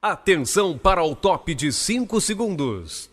Atenção para o top de 5 segundos.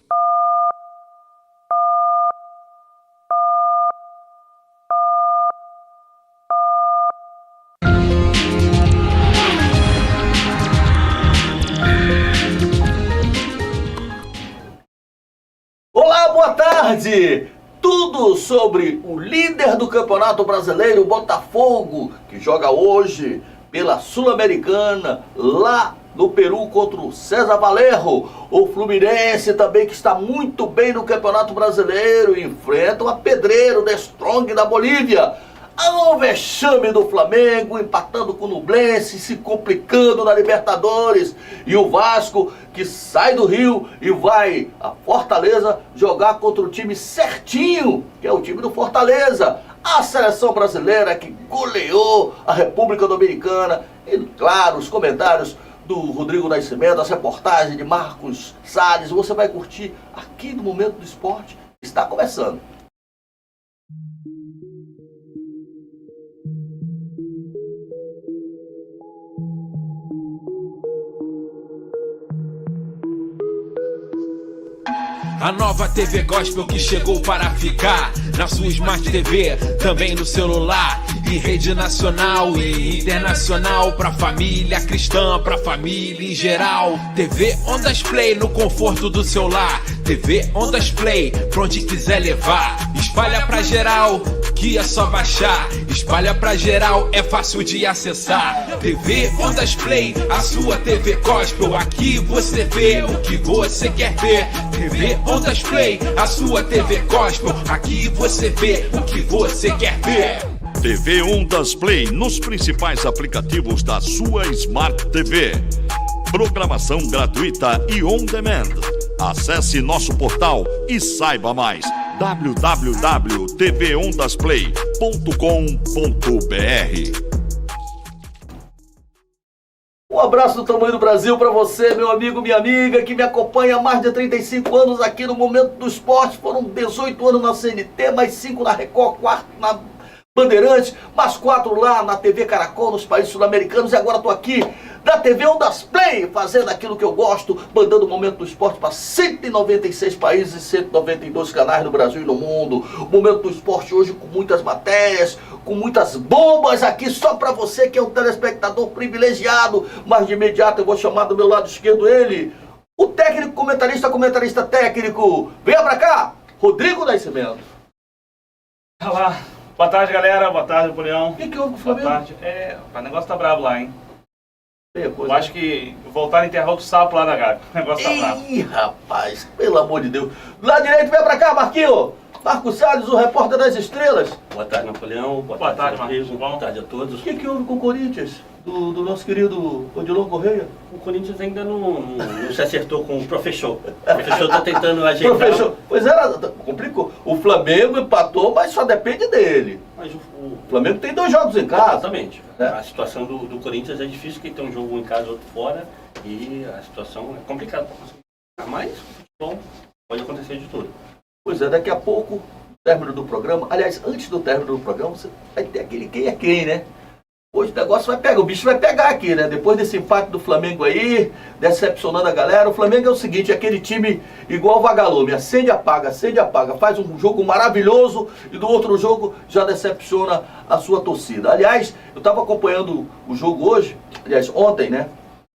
Olá, boa tarde! Tudo sobre o líder do Campeonato Brasileiro, Botafogo, que joga hoje pela Sul-Americana, lá no Peru contra o César Valerro. O Fluminense também, que está muito bem no Campeonato Brasileiro, enfrenta o Pedreiro, The Strong da Bolívia. O vexame do Flamengo, empatando com o Nublense, se complicando na Libertadores. E o Vasco, que sai do Rio e vai a Fortaleza jogar contra o time certinho, que é o time do Fortaleza. A seleção brasileira que goleou a República Dominicana. E, claro, os comentários do Rodrigo Nascimento, as reportagens de Marcos Salles. Você vai curtir aqui no Momento do Esporte. Está começando. A nova TV Gospel que chegou para ficar na sua Smart TV, também no celular, em rede nacional e internacional, pra família cristã, pra família em geral. TV Ondas Play no conforto do seu lar, TV Ondas Play pra onde quiser levar. Espalha pra geral, que é só baixar. Espalha pra geral, é fácil de acessar. TV Ondas Play, a sua TV Gospel. Aqui você vê o que você quer ver. TV Ondas Play, a sua TV Gospel. Aqui você vê o que você quer ver. TV Ondas Play nos principais aplicativos da sua Smart TV. Programação gratuita e on demand. Acesse nosso portal e saiba mais. www.tvondasplay.com.br. Um abraço do tamanho do Brasil para você, meu amigo, minha amiga, que me acompanha há mais de 35 anos aqui no Momento do Esporte. Foram 18 anos na CNT, mais 5 na Record, 4 na Bandeirantes, mais 4 lá na TV Caracol, nos países sul-americanos. E agora estou aqui da TV Ondas Play, fazendo aquilo que eu gosto, mandando o Momento do Esporte para 196 países e 192 canais no Brasil e no mundo. O Momento do Esporte hoje com muitas matérias, com muitas bombas aqui só para você que é um telespectador privilegiado. Mas de imediato eu vou chamar do meu lado esquerdo ele, o técnico, comentarista técnico. Venha para cá, Rodrigo Nascimento. Olá, boa tarde, galera, boa tarde, Napoleão. O que houve com o Flamengo? Boa tarde. O negócio tá bravo lá, hein? Eu acho que voltaram a enterrar outro sapo lá da Gávea. O negócio tá bravo. Ih, rapaz, pelo amor de Deus. Do lado direito, vem pra cá, Marquinho. Marcos Salles, o repórter das estrelas. Boa tarde, Napoleão. Boa tarde, Marcos. Boa tarde a todos. O que houve com o Corinthians? Do nosso querido Odilon Correia? O Corinthians ainda não se acertou com o professor. O professor está tentando ajeitar. Professor, pois era, complicou. O Flamengo empatou, mas só depende dele. Mas o Flamengo tem 2 jogos em casa. Exatamente. É. A situação do Corinthians é difícil, que tem um jogo em casa, outro fora. E a situação é complicada para conseguir. Mas, bom, pode acontecer de tudo. Pois é, daqui a pouco, término do programa. Aliás, antes do término do programa, você vai ter aquele quem é quem, né? Hoje o negócio vai pegar, o bicho vai pegar aqui, né? Depois desse empate do Flamengo aí, decepcionando a galera. O Flamengo é o seguinte, é aquele time igual vagalume, acende, apaga, faz um jogo maravilhoso e do outro jogo já decepciona a sua torcida. Aliás, eu estava acompanhando o jogo hoje, ontem, né?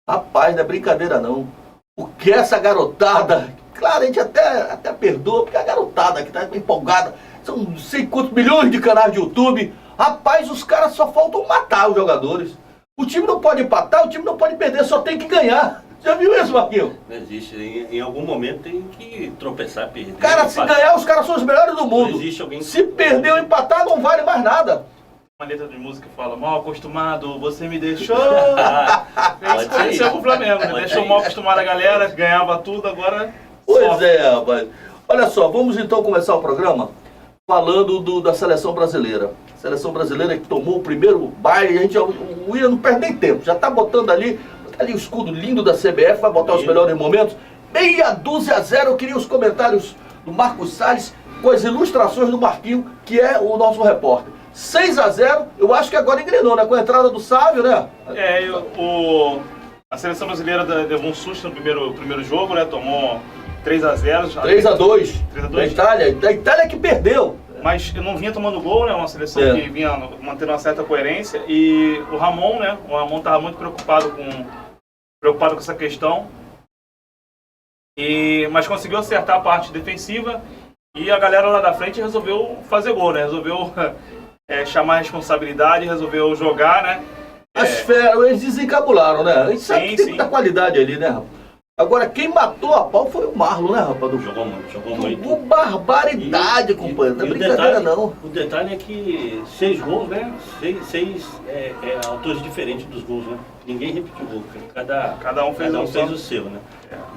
Rapaz, não é brincadeira não. O que essa garotada, claro, a gente até perdoa, porque a garotada que tá empolgada, são não sei quantos milhões de canais de YouTube. Rapaz, os caras só faltam matar os jogadores. O time não pode empatar, o time não pode perder, só tem que ganhar. Já viu isso, Marquinho? Não existe. Em algum momento tem que tropeçar, perder. Cara, se ganhar, os caras são os melhores do mundo. Não existe alguém. Se perder ou empatar, não vale mais nada. Uma letra de música que fala: mal acostumado, você me deixou. Isso aconteceu com o Flamengo, né? Deixou mal acostumado a galera, ganhava tudo, agora. Pois é, rapaz. Olha só, vamos então começar o programa falando da seleção brasileira. Seleção brasileira que tomou o primeiro baile, o Willian não perde nem tempo, já tá botando ali o escudo lindo da CBF, vai botar os melhores momentos. 6-0, eu queria os comentários do Marcos Salles com as ilustrações do Marquinho, que é o nosso repórter. 6-0, eu acho que agora engrenou, né? Com a entrada do Sávio, né? A seleção brasileira levou um susto no primeiro jogo, né? Tomou 3-0. 3-2 da Itália. Da Itália que perdeu. Mas não vinha tomando gol, né? Uma seleção que vinha mantendo uma certa coerência. E o Ramon, né? O Ramon estava muito preocupado com essa questão. Mas conseguiu acertar a parte defensiva. E a galera lá da frente resolveu fazer gol, né? Resolveu chamar a responsabilidade, resolveu jogar, né? As feras, eles desencabularam, né? A gente sabe que tem muita qualidade ali, né, rapaz? Agora, quem matou a pau foi o Marlon, né, rapaz? Jogou muito. Jogou barbaridade, companheiro. Não é brincadeira, não. O detalhe é que 6 gols, né? 6 autores diferentes dos gols, né? Ninguém repetiu o gol. Cada um fez o seu, né?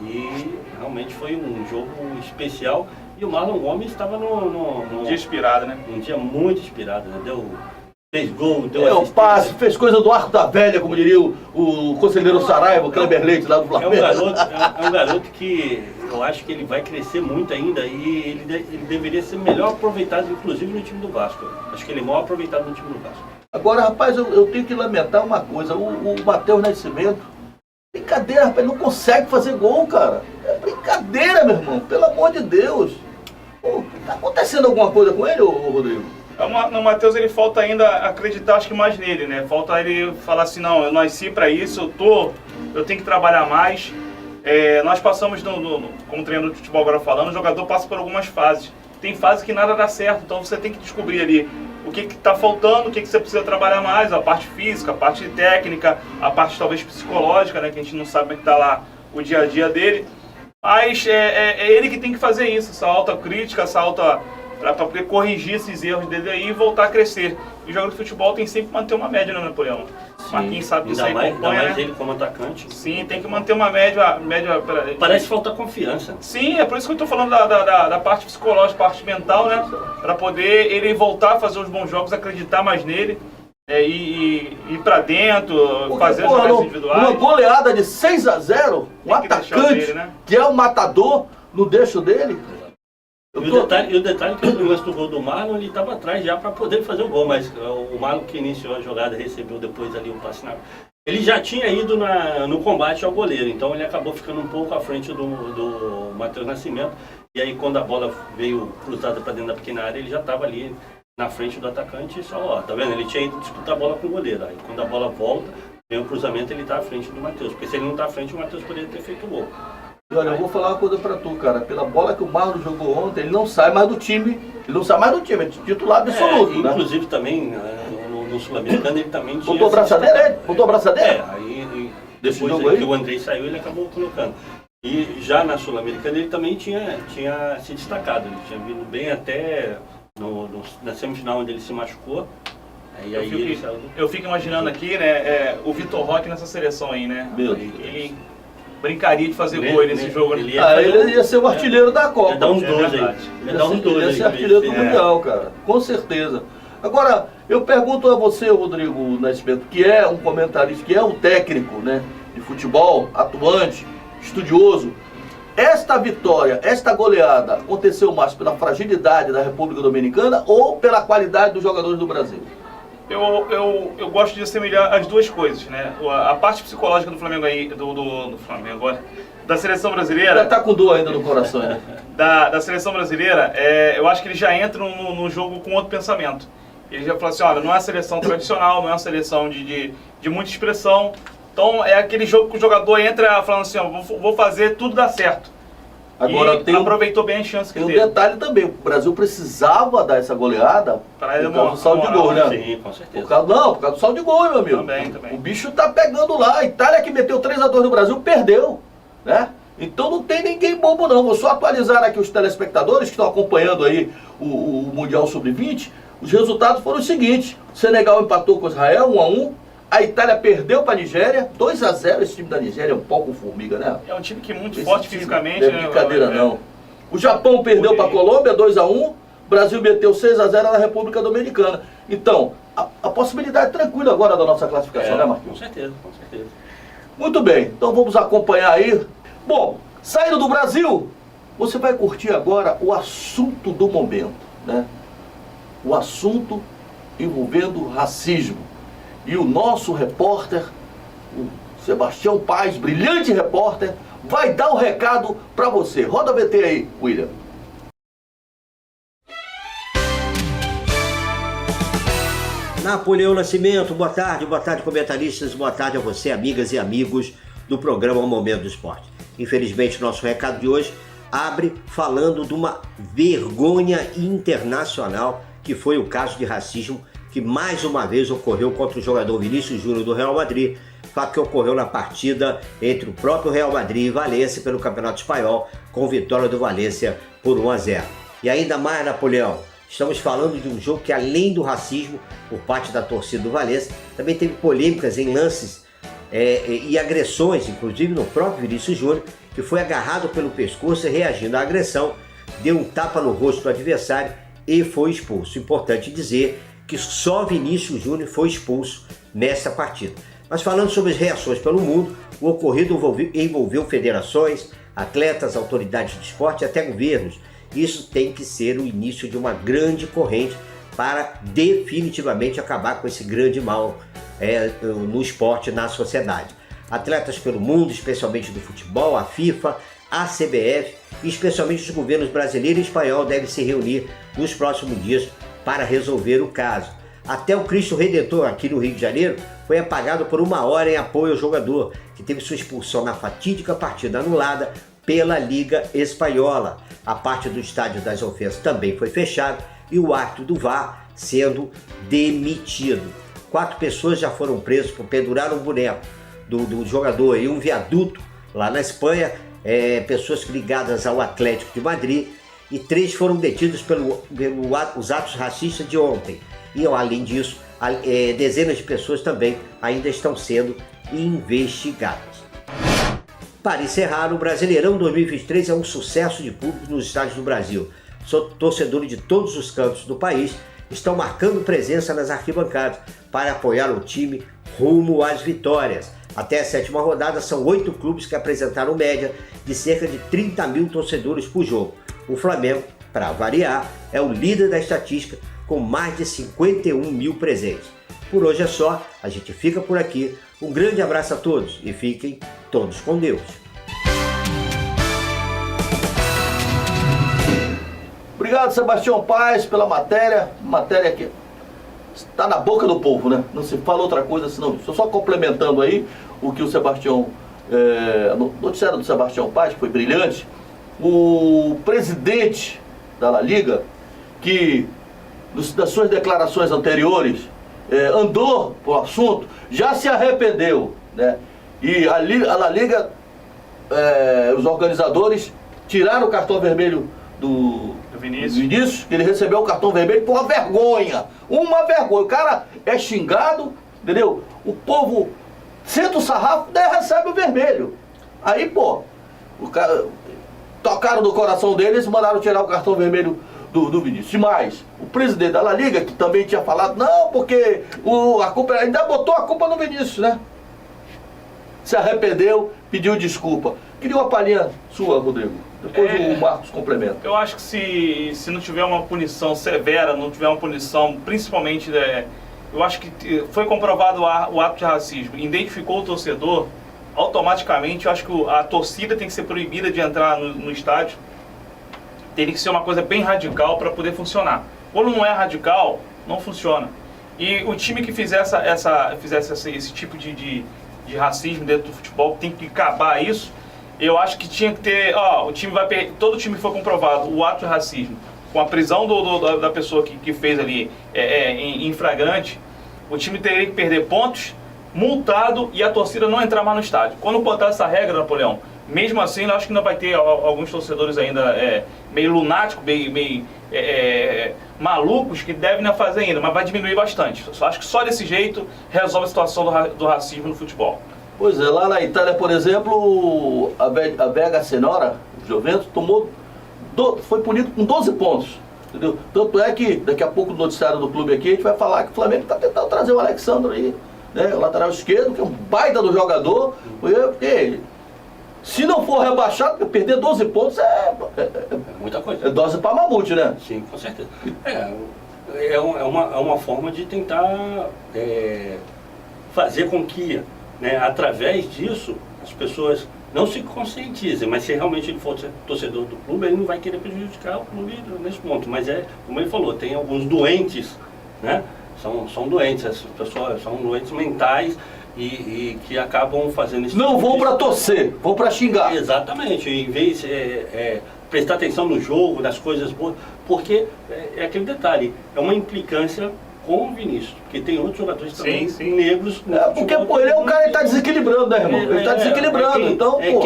E realmente foi um jogo especial. E o Marlon Gomes estava num dia inspirado, né? Um dia muito inspirado, né? Fez gol, deu assistência. Passe, fez coisa do arco da velha, como diria o conselheiro Saraiva, o Kleber Leite lá do Flamengo. É um garoto que eu acho que ele vai crescer muito ainda e ele deveria ser melhor aproveitado, inclusive no time do Vasco. Acho que ele é mal aproveitado no time do Vasco. Agora, rapaz, eu tenho que lamentar uma coisa. O Matheus Nascimento, brincadeira, rapaz, ele não consegue fazer gol, cara. É brincadeira, meu irmão, pelo amor de Deus. Pô, tá acontecendo alguma coisa com ele, ô Rodrigo? No Matheus ele falta ainda acreditar, acho que mais nele, né? Falta ele falar assim, não, eu nasci pra isso, eu tenho que trabalhar mais. Nós passamos, como treinador de futebol agora falando, o jogador passa por algumas fases. Tem fase que nada dá certo, então você tem que descobrir ali o que está faltando, o que você precisa trabalhar mais, a parte física, a parte técnica, a parte talvez psicológica, né? Que a gente não sabe como é que está lá o dia a dia dele. Mas é ele que tem que fazer isso, essa autocrítica, para poder corrigir esses erros dele aí e voltar a crescer. E o jogador de futebol tem sempre que manter uma média, né, Napoleão? Marquinhos sabe disso aí, acompanha, mais né? ele como atacante. Sim, tem que manter uma média. Parece falta confiança. Sim, é por isso que eu estou falando da parte psicológica, parte mental, né? Para poder ele voltar a fazer os bons jogos, acreditar mais nele. E ir pra dentro, fazer as jogadas individuais. Uma goleada de 6-0, um atacante que é o matador, não deixa o dele. E o detalhe é que no lance do gol do Marlon, ele estava atrás já para poder fazer o gol, mas o Marlon que iniciou a jogada, recebeu depois ali o passe na... Ele já tinha ido no combate ao goleiro, então ele acabou ficando um pouco à frente do Matheus Nascimento. E aí quando a bola veio cruzada para dentro da pequena área, ele já estava ali na frente do atacante e só, tá vendo? Ele tinha ido disputar a bola com o goleiro. Aí quando a bola volta, vem o cruzamento, ele está à frente do Matheus. Porque se ele não está à frente, o Matheus poderia ter feito o gol. E olha, eu vou falar uma coisa pra tu, cara. Pela bola que o Marlon jogou ontem, ele não sai mais do time. Ele não sai mais do time, é titular absoluto, né? Inclusive também, no Sul-Americano, ele também tinha... Botou a braçadeira, Botou a braçadeira? Aí Desse depois jogo que o Andrei saiu, ele acabou colocando. E já na Sul-Americana, ele também tinha se destacado. Ele tinha vindo bem até na semifinal, onde ele se machucou. Eu fico imaginando aqui, né, o Vitor Roque nessa seleção aí, né? Meu Deus. Ele brincaria de fazer gol nesse jogo. Ele ia ser o artilheiro da Copa. Ia dar uns 12 aí. Ia ser artilheiro do Mundial, cara. Com certeza. Agora, eu pergunto a você, Rodrigo Nascimento, que é um comentarista, que é um técnico, né, de futebol, atuante, estudioso. Esta vitória, esta goleada, aconteceu mais pela fragilidade da República Dominicana ou pela qualidade dos jogadores do Brasil? Eu gosto de assemelhar as duas coisas, né? A parte psicológica do Flamengo aí, do Flamengo agora, da seleção brasileira... Já tá com dor ainda no coração, né? Da seleção brasileira, eu acho que eles já entram no jogo com outro pensamento. Eles já falam assim, olha, não é uma seleção tradicional, não é uma seleção de muita expressão. Então é aquele jogo que o jogador entra falando assim, ó, vou fazer tudo dar certo. Agora, aproveitou bem a chance que teve. Tem um detalhe também, o Brasil precisava dar essa goleada por causa do saldo de gol, né? Sim, com certeza. Por causa do saldo de gol, meu amigo. Também. O bicho tá pegando lá. A Itália que meteu 3-2 no Brasil, perdeu, né? Então não tem ninguém bobo não. Vou só atualizar aqui os telespectadores que estão acompanhando aí o Mundial Sub-20. Os resultados foram os seguintes. O Senegal empatou com Israel, 1-1. A Itália perdeu para a Nigéria, 2-0. Esse time da Nigéria é um pau com formiga, né? É um time que é muito forte fisicamente. Não é brincadeira, não. O Japão perdeu para a Colômbia, 2-1. O Brasil meteu 6-0 na República Dominicana. Então, a possibilidade tranquila agora da nossa classificação, né, Marquinhos? Com certeza, com certeza. Muito bem, então vamos acompanhar aí. Bom, saindo do Brasil, você vai curtir agora o assunto do momento, né? O assunto envolvendo racismo. E o nosso repórter, o Sebastião Paes, brilhante repórter, vai dar um recado para você. Roda a VT aí, William. Napoleão Nascimento, boa tarde comentaristas, boa tarde a você, amigas e amigos do programa Momento do Esporte. Infelizmente, nosso recado de hoje abre falando de uma vergonha internacional que foi o caso de racismo que mais uma vez ocorreu contra o jogador Vinícius Júnior do Real Madrid, fato que ocorreu na partida entre o próprio Real Madrid e Valência pelo Campeonato Espanhol, com vitória do Valência por 1-0. E ainda mais, Napoleão, estamos falando de um jogo que, além do racismo por parte da torcida do Valência, também teve polêmicas em lances e agressões, inclusive no próprio Vinícius Júnior, que foi agarrado pelo pescoço e, reagindo à agressão, deu um tapa no rosto do adversário e foi expulso. Importante dizer que só Vinícius Júnior foi expulso nessa partida. Mas falando sobre as reações pelo mundo, o ocorrido envolveu federações, atletas, autoridades de esporte e até governos. Isso tem que ser o início de uma grande corrente para definitivamente acabar com esse grande mal no esporte, na sociedade. Atletas pelo mundo, especialmente do futebol, a FIFA, a CBF e especialmente os governos brasileiro e espanhol devem se reunir nos próximos dias para resolver o caso. Até o Cristo Redentor aqui no Rio de Janeiro foi apagado por 1 hora em apoio ao jogador, que teve sua expulsão na fatídica partida anulada pela Liga Espanhola. A parte do estádio das ofensas também foi fechada e o árbitro do VAR sendo demitido. 4 pessoas já foram presas por pendurar um boneco do jogador em um viaduto lá na Espanha, pessoas ligadas ao Atlético de Madrid, e 3 foram detidos pelos atos racistas de ontem. E além disso, dezenas de pessoas também ainda estão sendo investigadas. Para encerrar, o Brasileirão 2023 é um sucesso de público nos estádios do Brasil. Torcedores de todos os cantos do país estão marcando presença nas arquibancadas para apoiar o time rumo às vitórias. Até a 7ª rodada, são 8 clubes que apresentaram média de cerca de 30 mil torcedores por jogo. O Flamengo, para variar, é o líder da estatística com mais de 51 mil presentes. Por hoje é só, a gente fica por aqui. Um grande abraço a todos e fiquem todos com Deus. Obrigado, Sebastião Paes, pela matéria que está na boca do povo, né? Não se fala outra coisa senão isso. Só complementando aí o que o Sebastião, no noticiário do Sebastião Paes, que foi brilhante, o presidente da La Liga, que das suas declarações anteriores andou por assunto, já se arrependeu, né? E a La Liga, os organizadores tiraram o cartão vermelho do Vinícius, que ele recebeu o cartão vermelho por uma vergonha. O cara é xingado, entendeu? O povo senta o sarrafo, daí recebe o vermelho. Aí, pô, o cara, tocaram no coração deles e mandaram tirar o cartão vermelho do Vinícius. E mais, o presidente da La Liga, que também tinha falado, não, porque a culpa, ainda botou a culpa no Vinícius, né? Se arrependeu, pediu desculpa. Queria uma palhinha sua, Rodrigo. Depois o Marcos complementa. Eu acho que se não tiver uma punição severa, não tiver uma punição, principalmente, eu acho que foi comprovado o ato de racismo, identificou o torcedor, automaticamente eu acho que a torcida tem que ser proibida de entrar no estádio. Teria que ser uma coisa bem radical para poder funcionar. Quando não é radical, não funciona. E o time que fizesse esse tipo de racismo dentro do futebol, tem que acabar isso. Eu acho que tinha que ter, todo time foi comprovado o ato de racismo, com a prisão da pessoa que fez ali em flagrante, o time teria que perder pontos, multado e a torcida não entrar mais no estádio. Quando botar essa regra, Napoleão, mesmo assim, eu acho que ainda vai ter alguns torcedores ainda meio lunáticos, meio malucos, que devem fazer ainda, mas vai diminuir bastante. Eu acho que só desse jeito resolve a situação do racismo no futebol. Pois é, lá na Itália, por exemplo, a Vega Senhora, o Juventus, foi punido com 12 pontos. Entendeu? Tanto é que daqui a pouco no noticiário do clube aqui a gente vai falar que o Flamengo está tentando trazer o Alexandre aí, né, o lateral esquerdo, que é um baita do jogador, porque se não for rebaixado, perder 12 pontos é muita coisa. É dose para mamute, né? Sim, com certeza. É uma forma de tentar fazer com que né, através disso, as pessoas não se conscientizem, mas se realmente ele for torcedor do clube, ele não vai querer prejudicar o clube nesse ponto. Mas como ele falou, tem alguns doentes, né? São doentes, as pessoas são doentes mentais e que acabam fazendo isso. Não vão para torcer, vão para xingar. Exatamente, em vez de prestar atenção no jogo, nas coisas boas, porque é aquele detalhe, é uma implicância com o Vinícius, porque tem outros jogadores também negros. Porque pô, ele é um cara que está desequilibrando, né, irmão? Ele está desequilibrando, então, pô.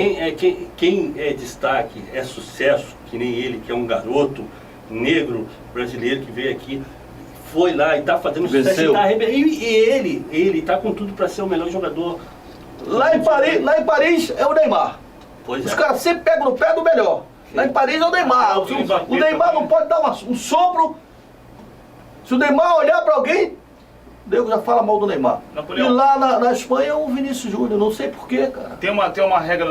Quem é destaque, é sucesso, que nem ele, que é um garoto negro brasileiro que veio aqui, foi lá e está fazendo sucesso e ele está com tudo para ser o melhor jogador. Lá em Paris é o Neymar. Os caras sempre pegam no pé do melhor. Lá em Paris é o Neymar. O Neymar não pode dar um sopro. Se o Neymar olhar para alguém, o nego já fala mal do Neymar. Napoleão. E lá na Espanha é o Vinícius Júnior, não sei porquê, cara. Tem uma regra,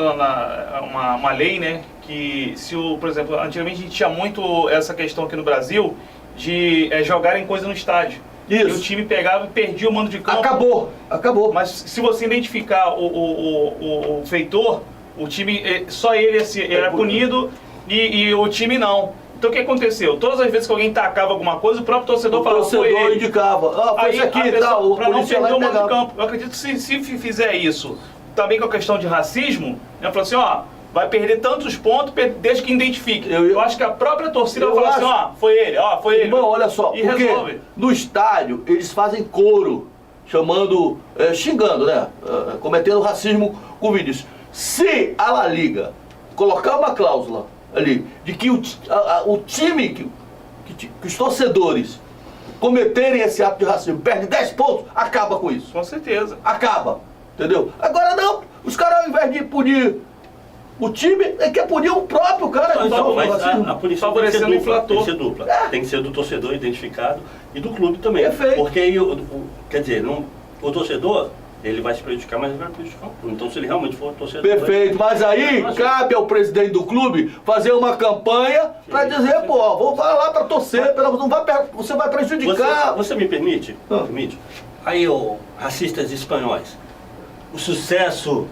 uma lei, né? Que se por exemplo, antigamente a gente tinha muito essa questão aqui no Brasil de jogarem coisa no estádio. Isso. E o time pegava e perdia o mando de campo. Acabou. Mas se você identificar o feitor, o time, só ele era punido e o time não. Então o que aconteceu? Todas as vezes que alguém tacava alguma coisa, o próprio torcedor falava, foi ele. Indicava, foi isso aqui e tal. Para não perder o mando de campo. Eu acredito que se fizer isso, também com a questão de racismo, né, falou assim, vai perder tantos pontos desde que identifique. Eu acho que a própria torcida vai falar assim, foi ele. Irmão, olha só, e porque resolve. No estádio eles fazem coro, xingando, né? Cometendo racismo com o Vinícius. Se a La Liga colocar uma cláusula ali de que o time, que os torcedores cometerem esse ato de racismo, perde 10 pontos, acaba com isso. Com certeza. Acaba, entendeu? Agora não, os caras ao invés de punir o time, quer punir o próprio cara. Mas a punição tem que ser dupla. Tem que ser dupla. Tem que ser do torcedor identificado e do clube também. Perfeito. Porque aí, quer dizer, o torcedor, ele vai se prejudicar, mas ele vai prejudicar o clube. Então se ele realmente for torcedor... Perfeito, mas aí cabe ao presidente do clube fazer uma campanha para dizer, vou lá para torcer, você vai prejudicar. Você me permite? Permite? Aí, racistas espanhóis, o sucesso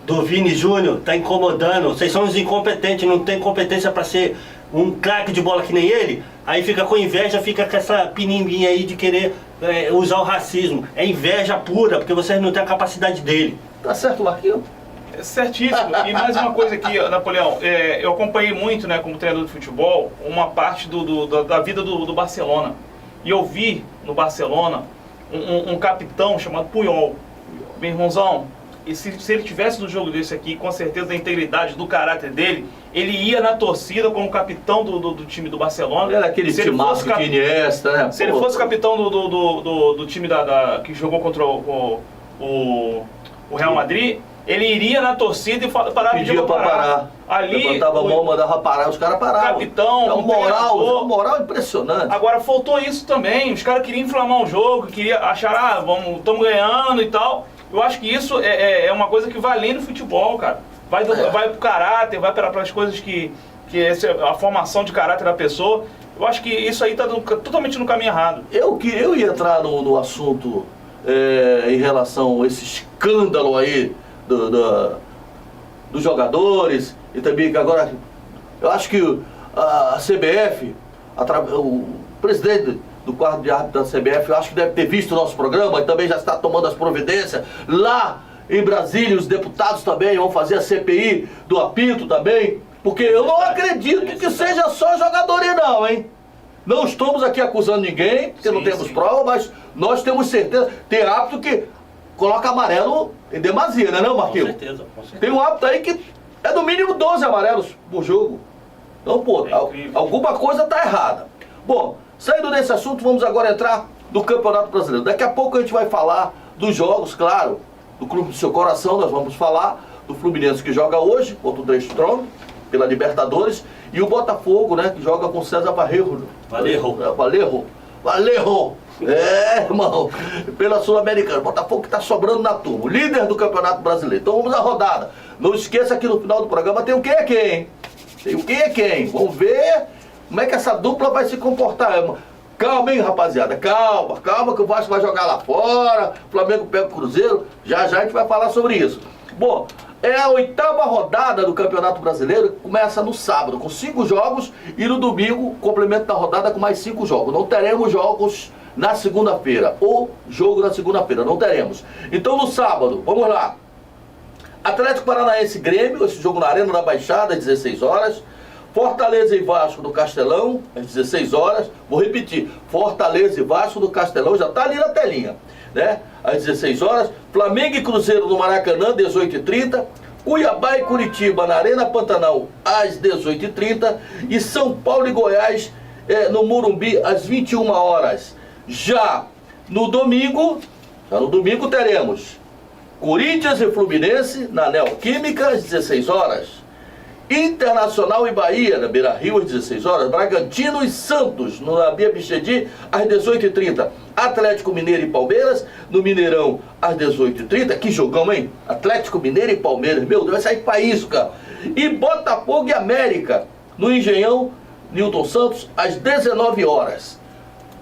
do Vini Júnior tá incomodando, vocês são os incompetentes, não tem competência para ser um craque de bola que nem ele, aí fica com inveja, fica com essa pinimbinha aí de querer usar o racismo. É inveja pura, porque vocês não têm a capacidade dele. Tá certo, Marquinhos? Certíssimo. E mais uma coisa aqui, Napoleão, eu acompanhei muito, né, como treinador de futebol, uma parte da vida do Barcelona. E eu vi no Barcelona um capitão chamado Puyol. Meu irmãozão, e se ele tivesse no jogo desse aqui, com certeza da integridade, do caráter dele, ele ia na torcida como capitão do time do Barcelona. Era aquele timaço de Iniesta, né? Se ele fosse capitão do time que jogou contra o Real Madrid, ele iria na torcida e parava de parar. Ali, levantava a mão, mandava parar, os caras paravam. Capitão, é um moral impressionante. Agora faltou isso também, os caras queriam inflamar o jogo, queriam achar, estamos ganhando e tal. Eu acho que isso é uma coisa que vai além do futebol, cara. Vai pro caráter, vai para as coisas que a formação de caráter da pessoa. Eu acho que isso aí está totalmente no caminho errado. Eu ia entrar no assunto em relação a esse escândalo aí dos jogadores e também que agora eu acho que a CBF, o presidente do quadro de árbitro da CBF, eu acho que deve ter visto o nosso programa e também já está tomando as providências. Lá em Brasília, os deputados também vão fazer a CPI do apito também, porque eu não acredito que seja só jogadores não, hein? Não estamos aqui acusando ninguém, porque não temos prova, mas nós temos certeza. Tem árbitro que coloca amarelo em demasia, né, não, Marquinhos? Com certeza. Tem um árbitro aí que é no mínimo 12 amarelos por jogo. Então, alguma coisa está errada. Bom, saindo desse assunto, vamos agora entrar no Campeonato Brasileiro. Daqui a pouco a gente vai falar dos jogos, claro, do clube do seu coração. Nós vamos falar do Fluminense que joga hoje contra o The Strong pela Libertadores e o Botafogo, né, que joga com César Vallejo. Vallejo. Irmão, pela Sul-Americana. Botafogo que está sobrando na turma, o líder do Campeonato Brasileiro. Então vamos à rodada. Não esqueça que no final do programa tem o quem é quem, hein? Tem o quem é quem. Vamos ver como é que essa dupla vai se comportar. Calma, hein, rapaziada, calma que o Vasco vai jogar lá fora, o Flamengo pega o Cruzeiro, já a gente vai falar sobre isso. Bom, é a 8ª rodada do Campeonato Brasileiro, que começa no sábado com 5 jogos e no domingo, complemento da rodada com mais 5 jogos. Não teremos jogos na segunda-feira, ou jogo na segunda-feira, não teremos. Então no sábado, vamos lá. Atlético Paranaense Grêmio, esse jogo na Arena da Baixada, às 16 horas. Fortaleza e Vasco do Castelão, às 16 horas. Vou repetir, Fortaleza e Vasco do Castelão, já está ali na telinha, né? Às 16 horas. Flamengo e Cruzeiro no Maracanã, 18h30. Cuiabá e Curitiba na Arena Pantanal, às 18h30. E São Paulo e Goiás no Morumbi, às 21 horas. Já no domingo teremos Corinthians e Fluminense na Neoquímica, às 16 horas. Internacional e Bahia, na Beira-Rio, às 16 horas. Bragantino e Santos, no Bia Bichedi, às 18h30. Atlético Mineiro e Palmeiras, no Mineirão, às 18h30. Que jogão, hein? Atlético Mineiro e Palmeiras. Meu Deus, vai sair faísca. E Botafogo e América, no Engenhão, Newton Santos, às 19 horas.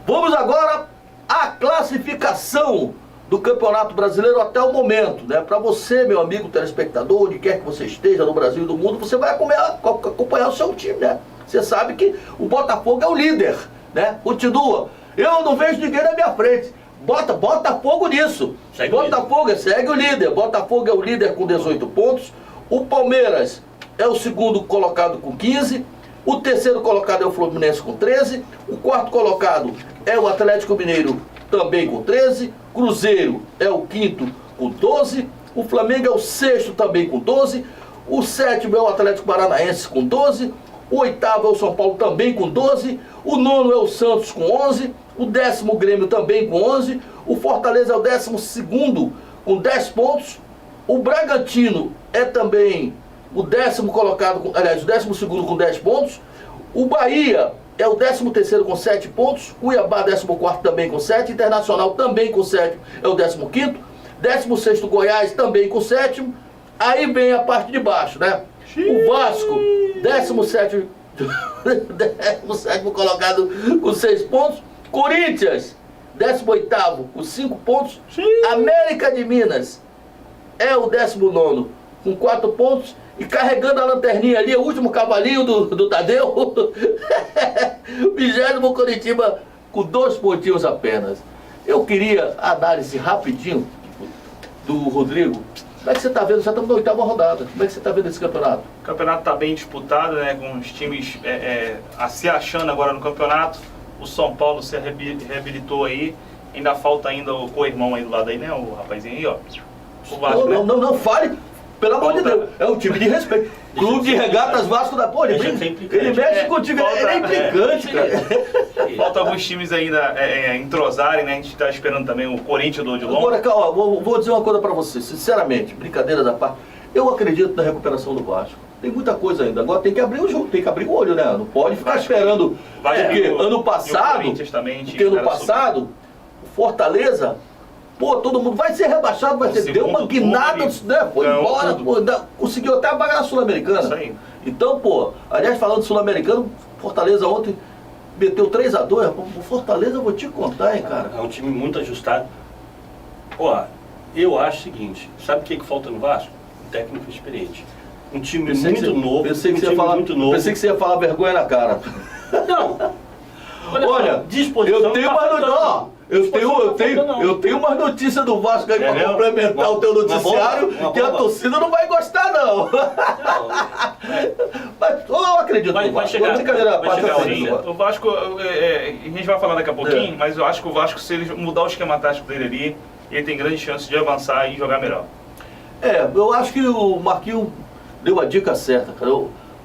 Vamos agora à classificação do Campeonato Brasileiro até o momento, né? Para você, meu amigo telespectador, onde quer que você esteja no Brasil e do mundo, você vai acompanhar o seu time, né? Você sabe que o Botafogo é o líder, né? Continua. Eu não vejo ninguém na minha frente. Bota fogo nisso. Botafogo segue o líder. Botafogo é o líder com 18 pontos. O Palmeiras é o segundo colocado com 15. O terceiro colocado é o Fluminense com 13. O quarto colocado é o Atlético Mineiro, também com 13. Cruzeiro é o quinto com 12. O Flamengo é o sexto também com 12. O sétimo é o Atlético Paranaense com 12. O oitavo é o São Paulo também com 12. O nono é o Santos com 11. O 10º Grêmio também com 11. O Fortaleza é o 12º com 10 pontos. O Bragantino é também o 10º colocado, aliás, o 12º com 10 pontos. O Bahia é o 13º com 7 pontos. Cuiabá, 14º também com 7. Internacional também com 7, é o 15º. 16º Goiás também com 7. Aí vem a parte de baixo, né? O Vasco, 17º colocado com 6 pontos. Corinthians, 18º com 5 pontos. América de Minas é o 19º com 4 pontos. E carregando a lanterninha ali, o último cavalinho do Tadeu, o 20º Coritiba com 2 pontinhos apenas. Eu queria a análise rapidinho do Rodrigo. Como é que você está vendo? Já estamos na 8ª rodada. Como é que você está vendo esse campeonato? O campeonato está bem disputado, né? Com os times se achando agora no campeonato. O São Paulo se reabilitou aí. Ainda falta ainda o co-irmão aí do lado aí, né? O rapazinho aí, ó. O Vasco, não fale. Pelo amor de Deus, é um time de respeito. Clube de Regatas Vasco da Pô, ele mexe contigo, ele é implicante, cara. Falta alguns times ainda entrosarem, né? A gente tá esperando também o Corinthians do Odilon. Agora, calma, vou dizer uma coisa pra você, sinceramente, brincadeira da parte. Eu acredito na recuperação do Vasco. Tem muita coisa ainda. Agora tem que abrir o jogo, tem que abrir o olho, né? Não pode ficar esperando. Porque ano passado, o Fortaleza. Pô, todo mundo vai ser rebaixado, vai ser. Deu uma guinada, né? Foi embora, pô, conseguiu até a vaga na Sul-Americana. Isso aí. Então, pô, aliás, falando de Sul-Americano, Fortaleza ontem meteu 3-2. O Fortaleza eu vou te contar, hein, cara. É um time muito ajustado. Ó, eu acho o seguinte: sabe o que falta no Vasco? Um técnico experiente. Um time muito novo. Pensei que você ia falar vergonha na cara. Não. Olha, eu tenho mais notícias. Eu tenho umas notícias do Vasco aí para complementar o teu noticiário, que a torcida não vai gostar, não. Mas eu acredito no Vasco. Vai chegar o Vasco, a gente vai falar daqui a pouquinho, mas eu acho que o Vasco, se ele mudar o esquema tático dele ali, ele tem grande chance de avançar e jogar melhor. Eu acho que o Marquinhos deu a dica certa, cara.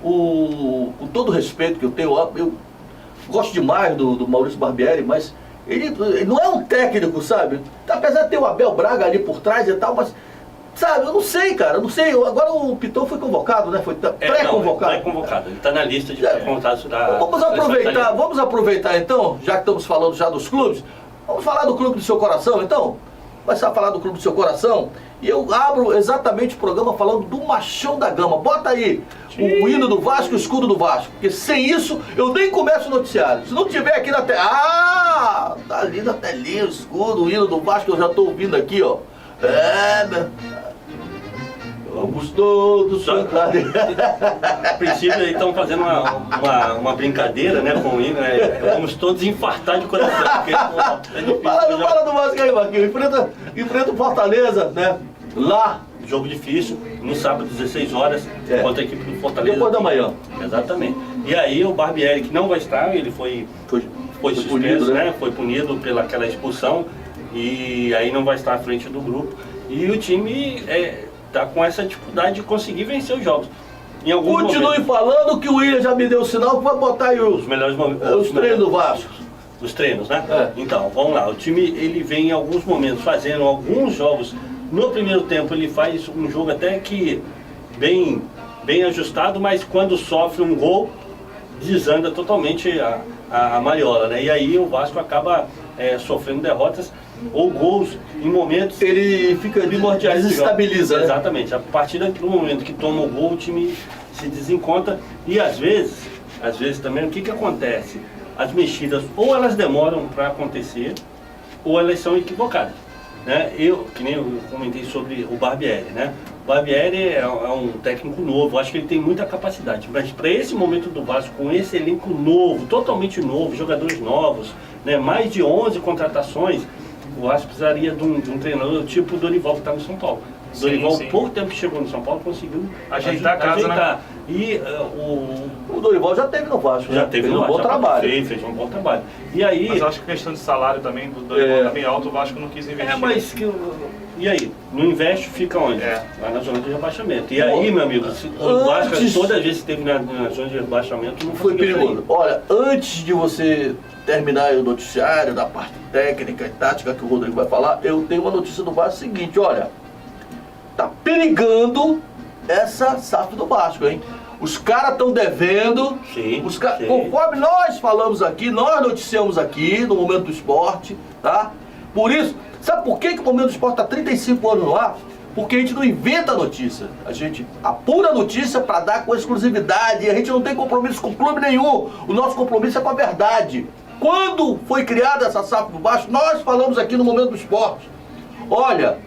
Com todo o respeito que eu tenho, eu gosto demais do Maurício Barbieri, mas ele não é um técnico, sabe? Apesar de ter o Abel Braga ali por trás e tal, mas, sabe, eu não sei, cara, eu não sei. Agora o Piton foi convocado, né? Foi pré-convocado. Pré-convocado, ele está na lista de pré-convocados da... Vamos aproveitar então, já que estamos falando já dos clubes, vamos falar do clube do seu coração, então? começar a falar do clube do seu coração. E eu abro exatamente o programa falando do Machão da Gama. Bota aí o hino do Vasco e o escudo do Vasco. Porque sem isso, eu nem começo o noticiário. Se não tiver aqui na tela... Ah, tá ali na telinha o escudo, o hino do Vasco, eu já tô ouvindo aqui, ó. Vamos todos cantar. A princípio eles estão fazendo uma brincadeira, né, com o hino, né? Vamos todos infartar de coração. Fala do Vasco aí, Marquinhos. Enfrenta o Fortaleza, né? Lá. Jogo difícil, no sábado, 16 horas, contra a equipe do Fortaleza. Depois da manhã. Exatamente. E aí o Barbieri, que não vai estar, ele foi suspenso, punido, né? Foi punido pelaquela expulsão. E aí não vai estar à frente do grupo. E o time tá com essa dificuldade de conseguir vencer os jogos. Continue falando que o William já me deu o sinal que vai botar aí os melhores momentos. Os treinos do Vasco. Os treinos, né? Então, vamos lá. O time, ele vem em alguns momentos fazendo alguns jogos. No primeiro tempo ele faz um jogo até que bem ajustado, mas quando sofre um gol, desanda totalmente a mariola, né? E aí o Vasco acaba sofrendo derrotas ou gols em momentos... Ele fica primordiais, desestabiliza, né? Exatamente. A partir do momento que toma o gol, o time se desencontra e às vezes também o que acontece? As mexidas ou elas demoram para acontecer ou elas são equivocadas. Né? Que nem eu comentei sobre o Barbieri, né? O Barbieri é um técnico novo, acho que ele tem muita capacidade, mas para esse momento do Vasco, com esse elenco novo, totalmente novo, jogadores novos, né? Mais de 11 contratações, o Vasco precisaria de um treinador tipo o Dorival que está no São Paulo. O Dorival, pouco tempo que chegou no São Paulo, conseguiu ajeitar a casa, né? E o Dorival já teve no Vasco, já teve no Vasco, bom trabalho. Fez um bom trabalho. E aí, mas eu acho que a questão de salário também do Dorival tá bem alto, o Vasco não quis investir. E aí? Não investe, fica onde? Vai na zona de rebaixamento. E aí, meu amigo, o Vasco, toda vez que esteve na zona de rebaixamento, não foi perigoso. Olha, antes de você terminar o noticiário da parte técnica e tática que o Rodrigo vai falar, eu tenho uma notícia do Vasco seguinte, olha, tá perigando essa SAF do Vasco, hein? Os caras estão devendo, conforme nós falamos aqui, nós noticiamos aqui no Momento do Esporte, tá? Por isso, sabe por que o Momento do Esporte está 35 anos no ar? Porque a gente não inventa notícia, a gente apura a notícia para dar com exclusividade, e a gente não tem compromisso com clube nenhum, o nosso compromisso é com a verdade. Quando foi criada essa SAF do Vasco, nós falamos aqui no Momento do Esporte, olha,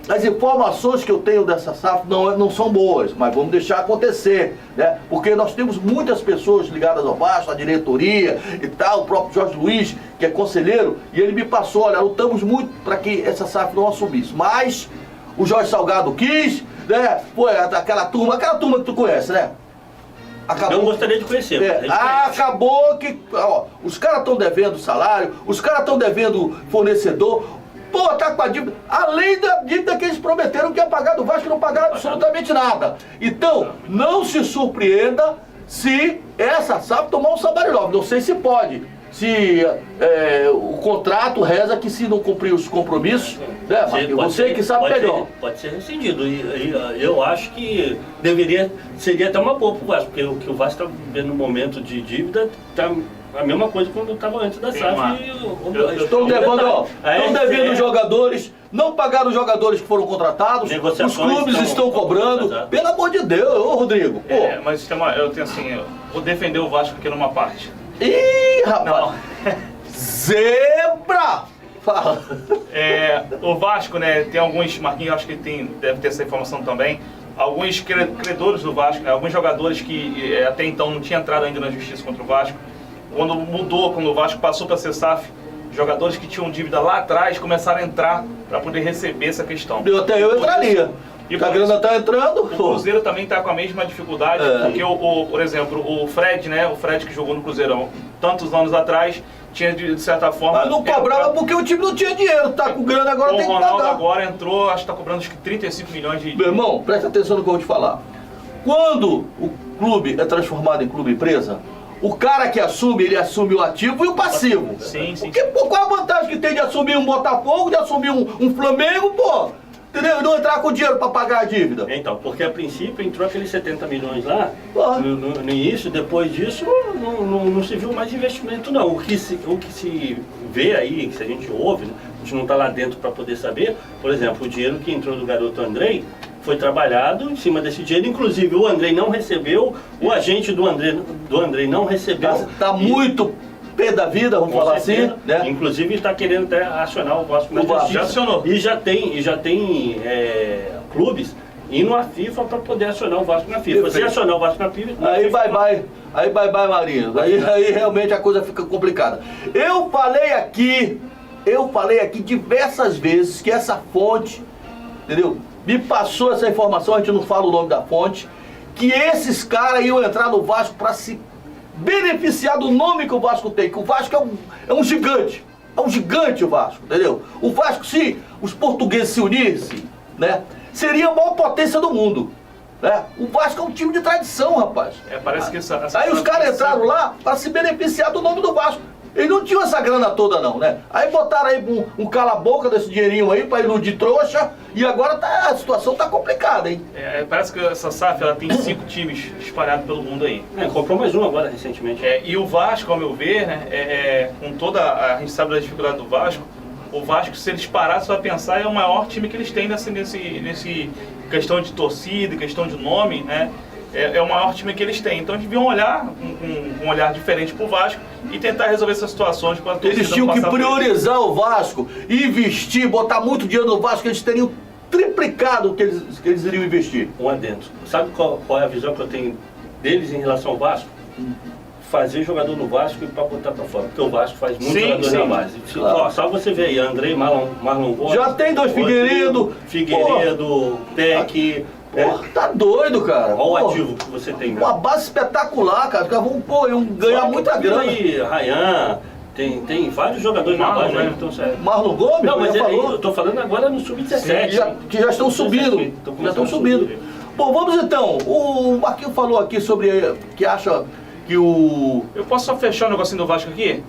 as informações que eu tenho dessa SAF não são boas, mas vamos deixar acontecer, né? Porque nós temos muitas pessoas ligadas ao Vasco, a diretoria e tal, o próprio Jorge Luiz, que é conselheiro, e ele me passou, olha, lutamos muito para que essa SAF não assumisse, mas o Jorge Salgado quis, né? Foi aquela turma que tu conhece, né? Eu gostaria de conhecer. Acabou que os caras estão devendo salário, os caras estão devendo fornecedor. Pô, tá com a dívida, além da dívida que eles prometeram que ia pagar do Vasco, não pagaram absolutamente nada. Então, não se surpreenda se essa SAF tomar um salário novo. Não sei se pode. Se o contrato reza que se não cumprir os compromissos, né, você que sabe melhor. Pode ser rescindido. E eu acho que seria até uma boa pro Vasco, porque o que o Vasco está vivendo no momento de dívida tá a mesma coisa quando estava antes da SAF. Estão devendo jogadores, não pagaram os jogadores que foram contratados, os clubes estão cobrando. Pelo amor de Deus, ô Rodrigo. Mas eu tenho assim, eu vou defender o Vasco aqui numa parte. Ih, rapaz! Zebra! Fala! O Vasco, né, tem alguns, Marquinhos, acho que deve ter essa informação também, alguns credores do Vasco, alguns jogadores que até então não tinham entrado ainda na justiça contra o Vasco, quando o Vasco passou para ser SAF, jogadores que tinham dívida lá atrás começaram a entrar para poder receber essa questão. Eu entraria. E a grana está entrando. O Cruzeiro também está com a mesma dificuldade, porque, por exemplo, o Fred, né? O Fred que jogou no Cruzeirão tantos anos atrás, tinha de certa forma... Mas não cobrava porque o time não tinha dinheiro, tá com grana agora, tem que pagar. O Ronaldo agora entrou, acho que está cobrando 35 milhões de... Meu irmão, presta atenção no que eu vou te falar. Quando o clube é transformado em clube empresa, o cara que assume, ele assume o ativo e o passivo. Sim. Porque, qual a vantagem que tem de assumir um Botafogo, de assumir um Flamengo, pô? Entendeu? E não entrar com dinheiro para pagar a dívida. Então, porque a princípio entrou aqueles 70 milhões lá, no início, depois disso não se viu mais investimento não. O que se vê aí, que a gente ouve, né, a gente não está lá dentro para poder saber. Por exemplo, o dinheiro que entrou do garoto Andrei foi trabalhado em cima desse dinheiro. Inclusive, o Andrei não recebeu, o agente do Andrei não recebeu. Tá muito pé da vida, vamos falar assim, né? Inclusive, está querendo até acionar o Vasco na Justiça. Já acionou. E já tem clubes indo à FIFA para poder acionar o Vasco na FIFA. Você acionar o Vasco na FIFA... Aí bye, Marinho. Aí realmente a coisa fica complicada. Eu falei aqui diversas vezes que essa fonte, entendeu? Me passou essa informação, a gente não fala o nome da fonte, que esses caras iam entrar no Vasco para se beneficiar do nome que o Vasco tem, que o Vasco é um gigante. É um gigante o Vasco, entendeu? O Vasco, se os portugueses se unissem, né, seria a maior potência do mundo. Né? O Vasco é um time de tradição, rapaz. Parece que aí os caras entraram lá para se beneficiar do nome do Vasco. Eles não tinham essa grana toda não, né? Aí botaram aí um cala-boca desse dinheirinho aí para iludir trouxa e agora a situação tá complicada, hein? Parece que essa SAF ela tem 5 times espalhados pelo mundo aí. Comprou mais um agora recentemente. E o Vasco, ao meu ver, né, com toda a gente sabe da dificuldade do Vasco, o Vasco, se eles parassem para pensar, é o maior time que eles têm nesse questão de torcida, questão de nome, né? É o maior time que eles têm. Então eles deviam olhar com um olhar diferente pro Vasco e tentar resolver essas situações. Eles tinham que priorizar o Vasco, investir, botar muito dinheiro no Vasco, eles teriam triplicado o que eles iriam investir. Um adendo. Sabe qual é a visão que eu tenho deles em relação ao Vasco? Fazer jogador no Vasco e para botar para fora. Porque o Vasco faz muito jogador na base. Claro. Só você ver aí, Andrei, Marlon Gomes. Já tem 2 Figueiredo, Peck. Tá doido, cara. Olha o ativo que você tem. Uma base espetacular, cara. Vão ganhar muita grana. Aí, Rayan, tem vários jogadores na base, né? Então, Marlon Gomes? Não, mas eu tô falando agora no Sub-17. Que já estão subindo. Já estão subindo. Bom, vamos então. O Marquinhos falou aqui sobre que acha que o... Eu posso só fechar o negocinho do Vasco aqui?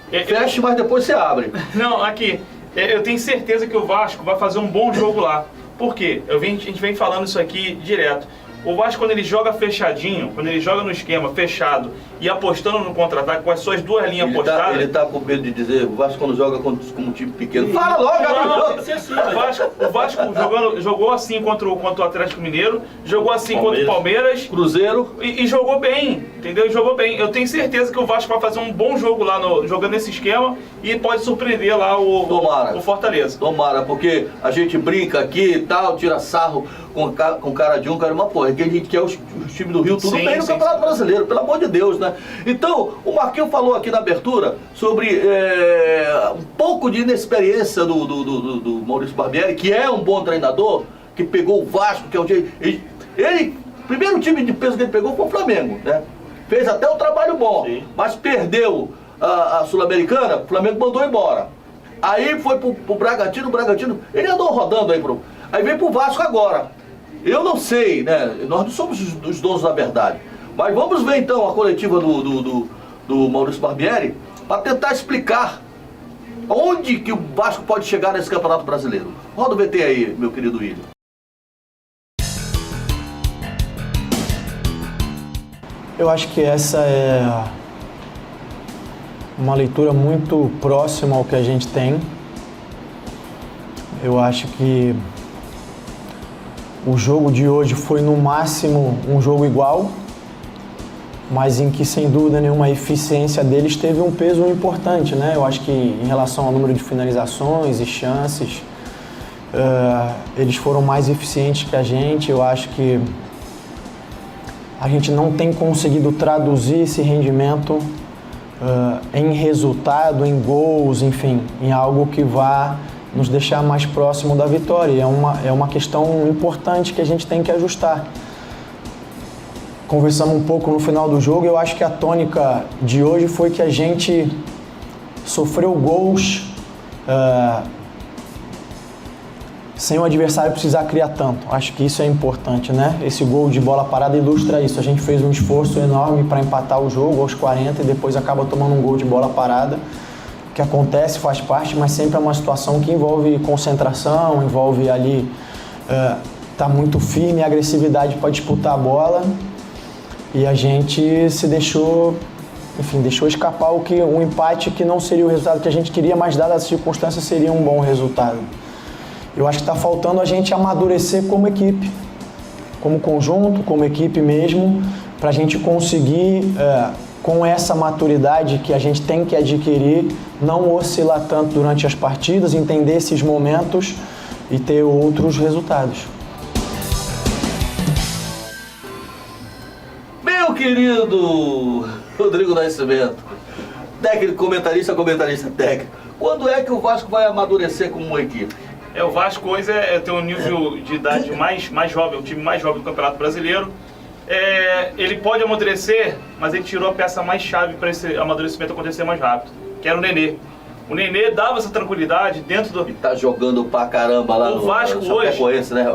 Feche, mas depois você abre. Não, aqui. Eu tenho certeza que o Vasco vai fazer um bom jogo lá. Por quê? A gente vem falando isso aqui direto. O Vasco, quando ele joga fechadinho, quando ele joga no esquema fechado e apostando no contra-ataque com as suas 2 linhas postadas... Ele tá com medo de dizer, o Vasco quando joga como um time pequeno... Fala logo, Gabriel! O Vasco jogou assim contra o Atlético Mineiro, jogou assim contra o Palmeiras... Cruzeiro... E jogou bem, entendeu? Jogou bem. Eu tenho certeza que o Vasco vai fazer um bom jogo lá, jogando nesse esquema, e pode surpreender lá o Fortaleza. Tomara, porque a gente brinca aqui e tal, tira sarro com cara de um, cara, mas pô, é que a gente quer os times do Rio tudo bem no Campeonato Brasileiro, pelo amor de Deus, né? Então, o Marquinhos falou aqui na abertura sobre um pouco de inexperiência do Maurício Barbieri, que é um bom treinador, que pegou o Vasco, que é o time... O primeiro time de peso que ele pegou foi o Flamengo, né? Fez até um trabalho bom, mas perdeu a Sul-Americana, o Flamengo mandou embora. Aí foi pro Bragantino, ele andou rodando aí veio pro Vasco agora. Eu não sei, né? Nós não somos os donos da verdade. Mas vamos ver então a coletiva do Maurício Barbieri para tentar explicar onde que o Vasco pode chegar nesse Campeonato Brasileiro. Roda o VT aí, meu querido William. Eu acho que essa é uma leitura muito próxima ao que a gente tem. Eu acho que o jogo de hoje foi no máximo um jogo igual, mas em que sem dúvida nenhuma a eficiência deles teve um peso importante, né? Eu acho que em relação ao número de finalizações e chances, eles foram mais eficientes que a gente. Eu acho que a gente não tem conseguido traduzir esse rendimento em resultado, em gols, enfim, em algo que vá nos deixar mais próximo da vitória. É uma questão importante que a gente tem que ajustar. Conversamos um pouco no final do jogo, eu acho que a tônica de hoje foi que a gente sofreu gols sem o adversário precisar criar tanto. Acho que isso é importante, né? Esse gol de bola parada ilustra isso. A gente fez um esforço enorme para empatar o jogo aos 40 e depois acaba tomando um gol de bola parada, que acontece, faz parte, mas sempre é uma situação que envolve concentração, envolve ali tá muito firme, agressividade para disputar a bola, e a gente se deixou enfim, deixou escapar um empate que não seria o resultado que a gente queria, mas dadas as circunstâncias seria um bom resultado. Eu acho que está faltando a gente amadurecer como equipe, como conjunto, como equipe mesmo, para a gente conseguir, com essa maturidade que a gente tem que adquirir, não oscilar tanto durante as partidas, entender esses momentos e ter outros resultados. Meu querido Rodrigo Nascimento, técnico, comentarista técnico, quando é que o Vasco vai amadurecer como uma equipe? O Vasco hoje tem um nível de idade mais jovem, o time mais jovem do Campeonato Brasileiro. Ele pode amadurecer, mas ele tirou a peça mais chave para esse amadurecimento acontecer mais rápido, que era o Nenê. O Nenê dava essa tranquilidade dentro do... Ele tá jogando pra caramba lá o Vasco hoje, Chapecoense, né?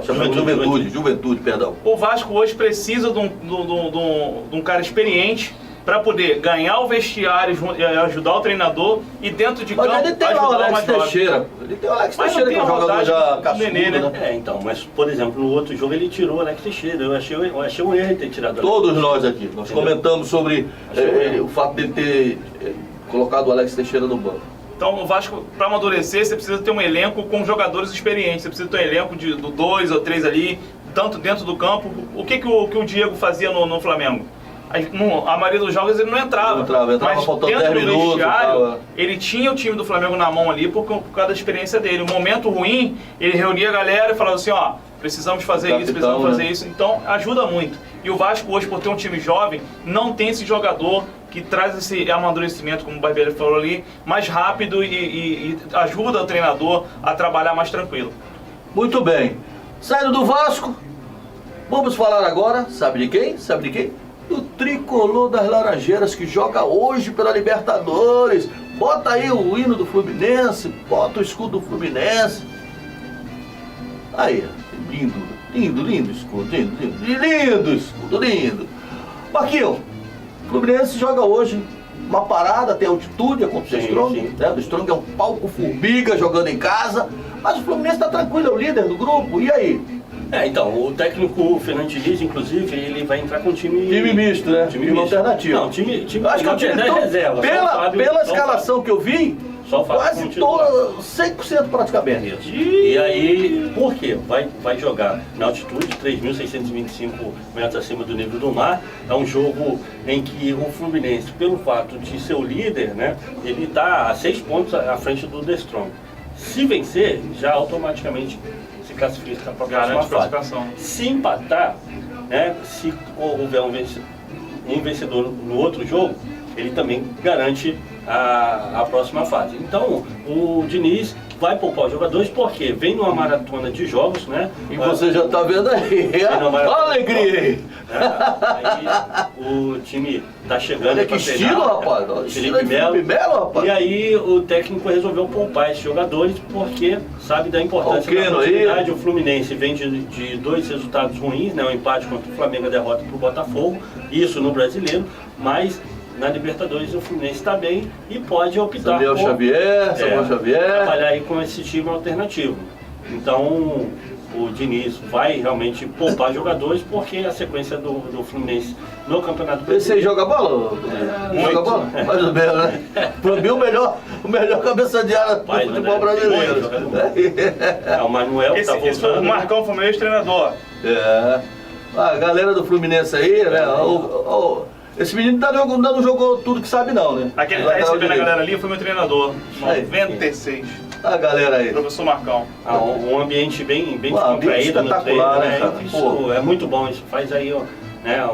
Juventude, perdão. O Vasco hoje precisa de um cara experiente para poder ganhar o vestiário, ajudar o treinador e dentro de campo ele tem ajudar o Alex mais jovem. Teixeira. Ele tem o Alex Teixeira, que é um jogador já cascudo, né? Então, mas, por exemplo, no outro jogo ele tirou o Alex Teixeira. Eu achei um erro ele ter tirado. Todos nós aqui, nós comentamos sobre o fato dele ter colocado o Alex Teixeira no banco. Então, o Vasco, para amadurecer, você precisa ter um elenco com jogadores experientes. Você precisa ter um elenco de 2 ou 3 ali, tanto dentro do campo. O que o Diego fazia no Flamengo? A maioria dos jogos ele não entrava. Mas faltando dentro 10 do minutos, vestiário, ele tinha o time do Flamengo na mão ali por causa da experiência dele. Um momento ruim, ele reunia a galera e falava assim, precisamos fazer isso, precisamos fazer isso. Então, ajuda muito. E o Vasco hoje, por ter um time jovem, não tem esse jogador que traz esse amadurecimento, como o Barbieri falou ali, mais rápido e ajuda o treinador a trabalhar mais tranquilo. Muito bem. Saindo do Vasco, vamos falar agora, sabe de quem? Do tricolor das Laranjeiras, que joga hoje pela Libertadores. Bota aí o hino do Fluminense, bota o escudo do Fluminense. Aí, lindo escudo. Marquinhos, o Fluminense joga hoje uma parada, tem altitude, é contra o Strong, né? O Strong é um palco formiga jogando em casa, mas o Fluminense está tranquilo, é o líder do grupo, e aí? Então, o técnico Fernando Diniz, inclusive, ele vai entrar com time misto, né? Time alternativo. Não, time acho que é o time reserva. Pela escalação que eu vi, quase 100% praticamente. E aí, por quê? Vai jogar na altitude, 3.625 metros acima do nível do mar. É um jogo em que o Fluminense, pelo fato de ser o líder, né, ele está a 6 pontos à frente do The Strong. Se vencer, já automaticamente se classifica para a próxima fase. Se empatar, né, se houver um vencedor no outro jogo, ele também garante a próxima fase. Então, o Diniz vai poupar os jogadores porque vem numa maratona de jogos, né? E você já tá vendo aí, alegria aí! Aí o time tá chegando. Olha que estilo, rapaz! Felipe Melo, rapaz! E aí o técnico resolveu poupar esses jogadores porque sabe da importância da continuidade. O Fluminense vem de 2 resultados ruins, né? Um empate contra o Flamengo, a derrota para o Botafogo, isso no Brasileiro, mas na Libertadores o Fluminense está bem e pode optar por Xavier, trabalhar aí com esse time alternativo. Então o Diniz vai realmente poupar jogadores porque a sequência do Fluminense no Campeonato Brasileiro... Esse aí joga bola? Joga bola? Mais ou menos, né? Pra mim o melhor cabeça de área do futebol brasileiro. O Manuel tá voltando. O Marcão foi meu ex-treinador. A galera do Fluminense aí, né? Esse menino não jogou tudo que sabe não, né? Aquele que tá recebendo a galera ali foi meu treinador, 96. A galera aí. Professor Marcão. Um ambiente bem descontraído no treino, né? Isso é muito bom, isso faz aí, né,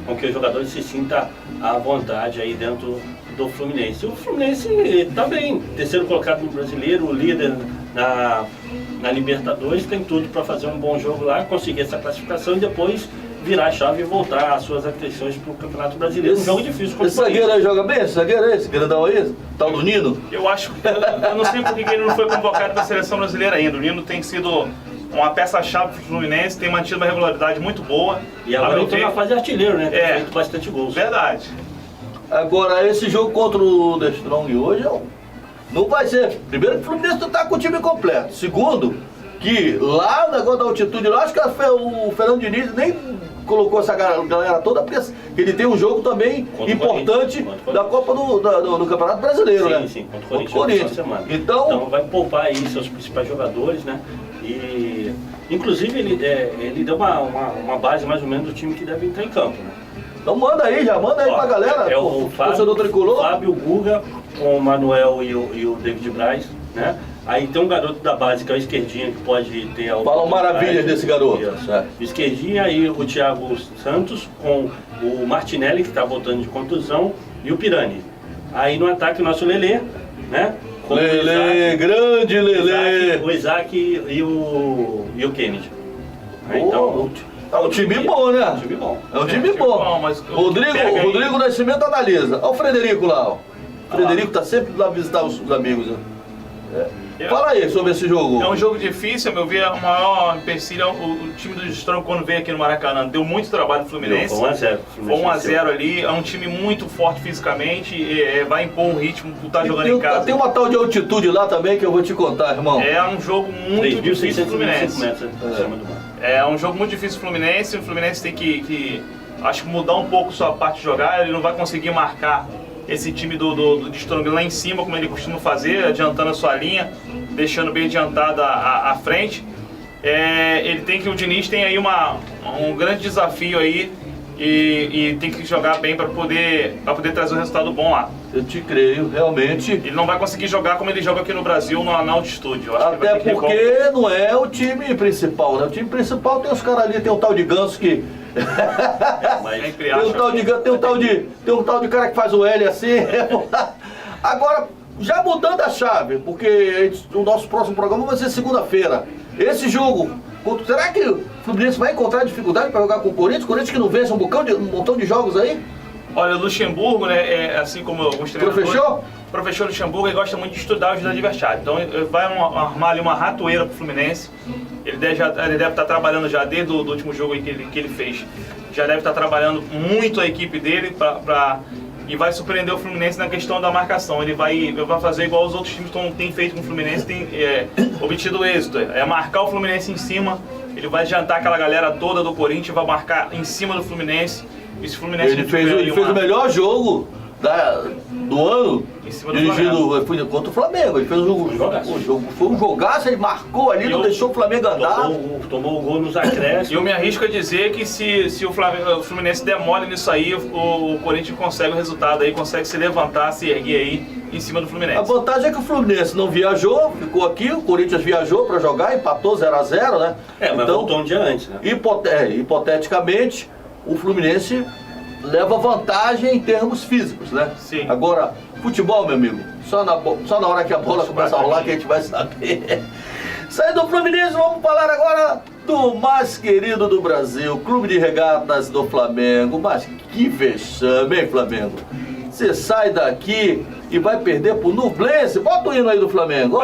com que os jogadores se sintam à vontade aí dentro do Fluminense. O Fluminense está bem, terceiro colocado no Brasileiro, o líder na Libertadores, tem tudo para fazer um bom jogo lá, conseguir essa classificação e depois virar a chave e voltar às suas atenções para o Campeonato Brasileiro. Um jogo difícil. Esse zagueiro aí joga bem? Esse zagueiro aí? Esse grandão aí? Tal do Nino? Eu não sei porque ele não foi convocado para a seleção brasileira ainda. O Nino tem sido uma peça-chave para o Fluminense, tem mantido uma regularidade muito boa. E agora entrou na fase artilheiro, né? Tem feito bastante gols. Verdade. Agora, esse jogo contra o The Strong hoje não vai ser. Primeiro, que o Fluminense está com o time completo. Segundo, que lá no negócio da altitude, lá acho que o Fernando Diniz nem colocou essa galera toda, porque ele tem um jogo também importante da Copa do Campeonato Brasileiro, sim, né? Sim, contra o Corinthians. Então vai poupar aí seus principais jogadores, né? E inclusive ele deu uma base mais ou menos do time que deve entrar em campo, né? Então manda aí pra galera, o torcedor tricolor. Fábio Guga, com o Manuel e o David Braz, né? Aí tem um garoto da base, que é o Esquerdinha, que pode ter a Falam maravilhas desse garoto. Esquerdinha, aí o Thiago Santos, com o Martinelli, que está voltando de contusão, e o Pirani. Aí no ataque o nosso Lelê, né? Lelê, grande Lelê! O Isaac e o Kennedy. Então, é um time bom, né? É um time bom. É um time bom. Mas Rodrigo Nascimento analisa. Olha o Frederico lá, ó. O Frederico tá sempre lá visitar os amigos, né? Fala aí sobre esse jogo. É um jogo difícil, a meu ver, o maior empecilho é o time do Strong quando veio aqui no Maracanã. Deu muito trabalho pro Fluminense. Foi 1-0. Foi 1-0 ali, é um time muito forte fisicamente, vai impor um ritmo por estar jogando em casa. Tem uma tal de altitude lá também que eu vou te contar, irmão. É um jogo muito difícil pro Fluminense. É um jogo muito difícil pro Fluminense. O Fluminense tem que acho que mudar um pouco sua parte de jogar, ele não vai conseguir marcar esse time do Strong lá em cima, como ele costuma fazer, adiantando a sua linha, deixando bem adiantada a frente. O Diniz tem aí um grande desafio aí e tem que jogar bem para poder trazer um resultado bom lá. Eu te creio, realmente. Ele não vai conseguir jogar como ele joga aqui no Brasil, na altitude. Até porque não é o time principal, né? O time principal tem os caras ali, tem o tal de Ganso que... tem um tal de cara que faz o L assim. Agora, já mudando a chave, porque o nosso próximo programa vai ser segunda-feira. Esse jogo, será que o Fluminense vai encontrar dificuldade para jogar com o Corinthians? O Corinthians que não vence um montão de jogos aí? Olha, o Luxemburgo, né, assim como alguns treinadores... O professor Luxemburgo, ele gosta muito de estudar os adversários. Então ele vai armar ali uma ratoeira pro Fluminense. Ele deve estar trabalhando já desde o último jogo que ele fez. Já deve estar trabalhando muito a equipe dele e vai surpreender o Fluminense na questão da marcação. Ele vai fazer igual os outros times têm feito com o Fluminense, tem obtido êxito. É marcar o Fluminense em cima. Ele vai adiantar aquela galera toda do Corinthians, vai marcar em cima do Fluminense. E se o Fluminense ele fez o melhor jogo do ano, dirigido contra o Flamengo. Ele fez foi um jogaço, ele marcou ali, não deixou o Flamengo andar. Tomou o gol nos acréscimos. E eu me arrisco a dizer que se o Fluminense demole nisso aí, o Corinthians consegue o resultado aí, consegue se levantar, se erguer aí em cima do Fluminense. A vantagem é que o Fluminense não viajou, ficou aqui, o Corinthians viajou para jogar, empatou 0-0, né? Mas voltou um dia antes, né? Hipoteticamente, o Fluminense leva vantagem em termos físicos, né? Sim. Agora, futebol, meu amigo, só na hora que a bola começa a rolar que a gente vai saber. Saindo do Fluminense, vamos falar agora do mais querido do Brasil, Clube de Regatas do Flamengo. Mas que vexame, hein, Flamengo? Você sai daqui e vai perder pro Nublense. Bota o hino aí do Flamengo.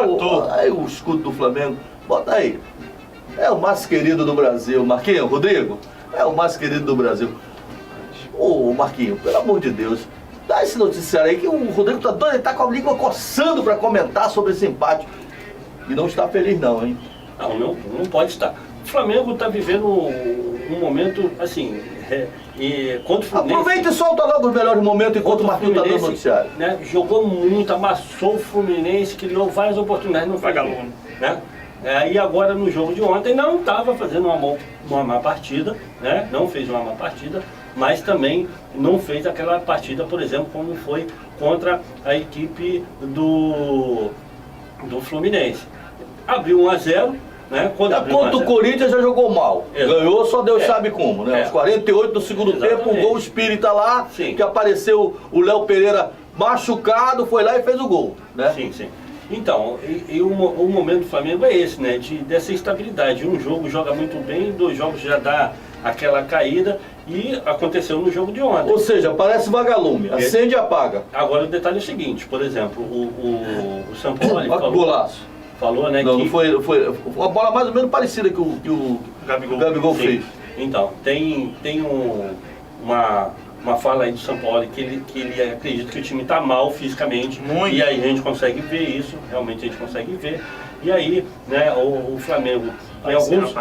Aí o escudo do Flamengo. Bota aí. É o mais querido do Brasil. Marquinhos, Rodrigo, é o mais querido do Brasil. Ô Marquinhos, pelo amor de Deus, dá esse noticiário aí que o Rodrigo tá doido, ele tá com a língua coçando para comentar sobre esse empate. E não está feliz não, hein? Não pode estar. O Flamengo está vivendo um momento, assim, contra o Fluminense... Aproveita e solta logo os melhores momentos enquanto o Marquinhos está dando noticiário. Né, jogou muito, amassou o Fluminense, criou várias oportunidades, não foi vagalume, né? E agora no jogo de ontem não estava fazendo uma má partida, né? Não fez uma má partida, mas também não fez aquela partida, por exemplo, como foi contra a equipe do Fluminense. Abriu 1-0, né? Contra o Corinthians já jogou mal. Exato. Ganhou, só Deus sabe como, né? Aos 48 do segundo tempo, um gol espírita lá, que apareceu o Léo Pereira machucado, foi lá e fez o gol, né? Sim. Então, o momento do Flamengo é esse, né? Dessa estabilidade. Um jogo joga muito bem, 2 jogos já dá aquela caída, e aconteceu no jogo de ontem. Ou seja, parece vagalume, acende e apaga. Agora o detalhe é o seguinte, por exemplo, o São Paulo falou, né, não foi uma bola mais ou menos parecida que o Gabigol fez. Então, tem uma fala aí do São Paulo que ele acredita que o time está mal fisicamente. Muito. E aí a gente consegue ver isso, realmente a gente consegue ver. E aí, né, o Flamengo, em alguns,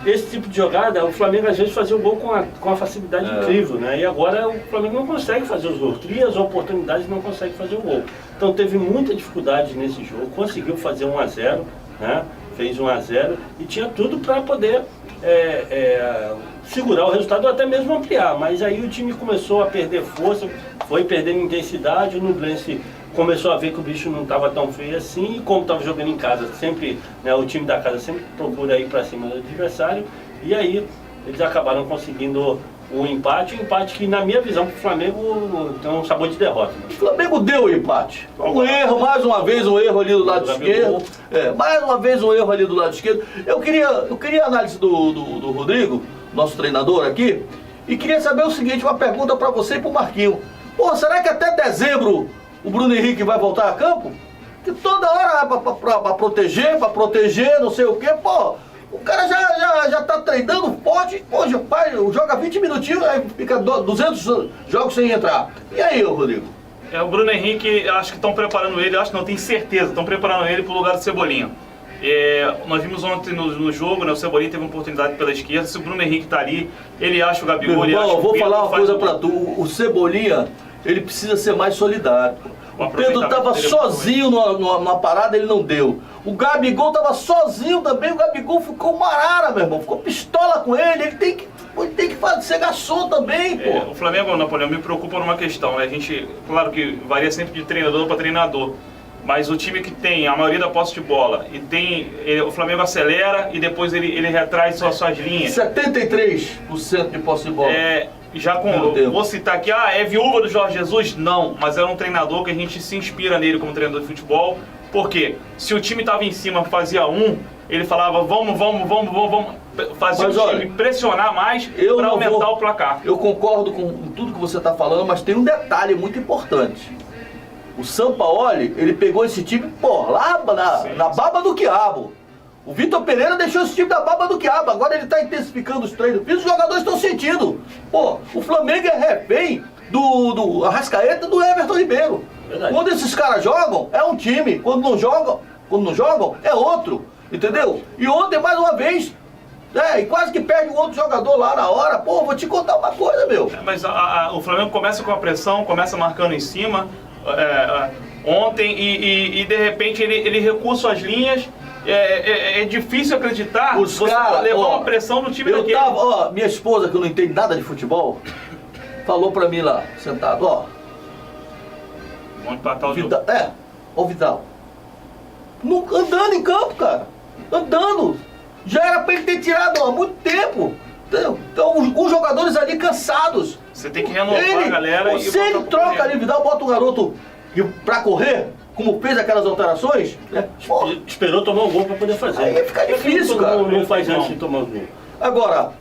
esse tipo de jogada, o Flamengo às vezes fazia o gol com a facilidade incrível, né? E agora o Flamengo não consegue fazer os gols, cria as oportunidades e não consegue fazer o gol. Então teve muita dificuldade nesse jogo, conseguiu fazer 1-0, né? Fez 1-0 e tinha tudo para poder segurar o resultado ou até mesmo ampliar, mas aí o time começou a perder força, foi perdendo intensidade, o Nublense começou a ver que o bicho não estava tão feio assim, e como estava jogando em casa, sempre, né, o time da casa sempre procura ir para cima do adversário, e aí eles acabaram conseguindo o empate que na minha visão pro Flamengo tem um sabor de derrota. Né? O Flamengo deu o empate. Um erro, mais uma vez um erro ali do lado esquerdo. Mais uma vez um erro ali do lado esquerdo. Eu queria a análise do Rodrigo, nosso treinador aqui, e queria saber o seguinte, uma pergunta para você e pro Marquinho. Pô, será que até dezembro o Bruno Henrique vai voltar a campo? Que toda hora pra proteger, não sei o quê, pô. O cara já tá treinando forte, hoje o pai joga 20 minutinhos, aí fica 200 jogos sem entrar. E aí, Rodrigo? O Bruno Henrique, acho que estão preparando ele, acho que não, tenho certeza, estão preparando ele pro lugar do Cebolinha. Nós vimos ontem no jogo, né, o Cebolinha teve uma oportunidade pela esquerda, se o Bruno Henrique tá ali, ele acha o Gabigol, ele acha o Pedro. Eu vou falar uma coisa pra tu, o Cebolinha, ele precisa ser mais solidário. O Pedro estava sozinho numa parada, ele não deu. O Gabigol estava sozinho também, o Gabigol ficou uma arara, meu irmão. Ficou pistola com ele, ele tem que ser garçom também, pô. O Flamengo, Napoleão, me preocupa numa questão, né? A gente, claro que varia sempre de treinador para treinador. Mas o time que tem a maioria da posse de bola, o Flamengo acelera e depois ele retrai suas linhas. 73% de posse de bola. Vou citar aqui, é viúva do Jorge Jesus? Não, mas era um treinador que a gente se inspira nele como treinador de futebol. Porque se o time estava em cima, fazia ele falava vamos, fazia o time pressionar mais para aumentar o placar. Eu concordo com tudo que você está falando, mas tem um detalhe muito importante. O Sampaoli, ele pegou esse time, lá na baba do quiabo. O Vitor Pereira deixou esse time da baba do quiabo, agora ele está intensificando os treinos. Os jogadores estão sentindo. O Flamengo é refém do Arrascaeta e do Everton Ribeiro. Verdade. Quando esses caras jogam, é um time. Quando não jogam, é outro. Entendeu? E ontem, mais uma vez, e quase que perde um outro jogador lá na hora. Vou te contar uma coisa, meu. Mas o Flamengo começa com a pressão, começa marcando em cima. Ontem, e de repente ele recua suas linhas. É difícil acreditar você levar uma pressão do time daquele. Minha esposa, que não entende nada de futebol, falou pra mim lá, sentado, Vamos empatar o jogo. Vidal. Andando em campo, cara. Andando. Já era pra ele ter tirado há muito tempo. Então, os jogadores ali cansados. Você tem que renovar a galera. Se ele troca ali, Vidal, bota o garoto pra correr, como fez aquelas alterações, esperou tomar um gol pra poder fazer. Aí fica difícil, cara. Não faz antes de tomar um gol. Agora,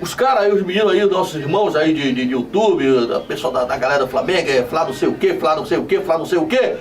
os caras aí, os meninos aí, nossos irmãos aí de YouTube, da pessoal da galera do Flamengo, Flá não sei o que, Flá não sei o que, Flá não sei o que,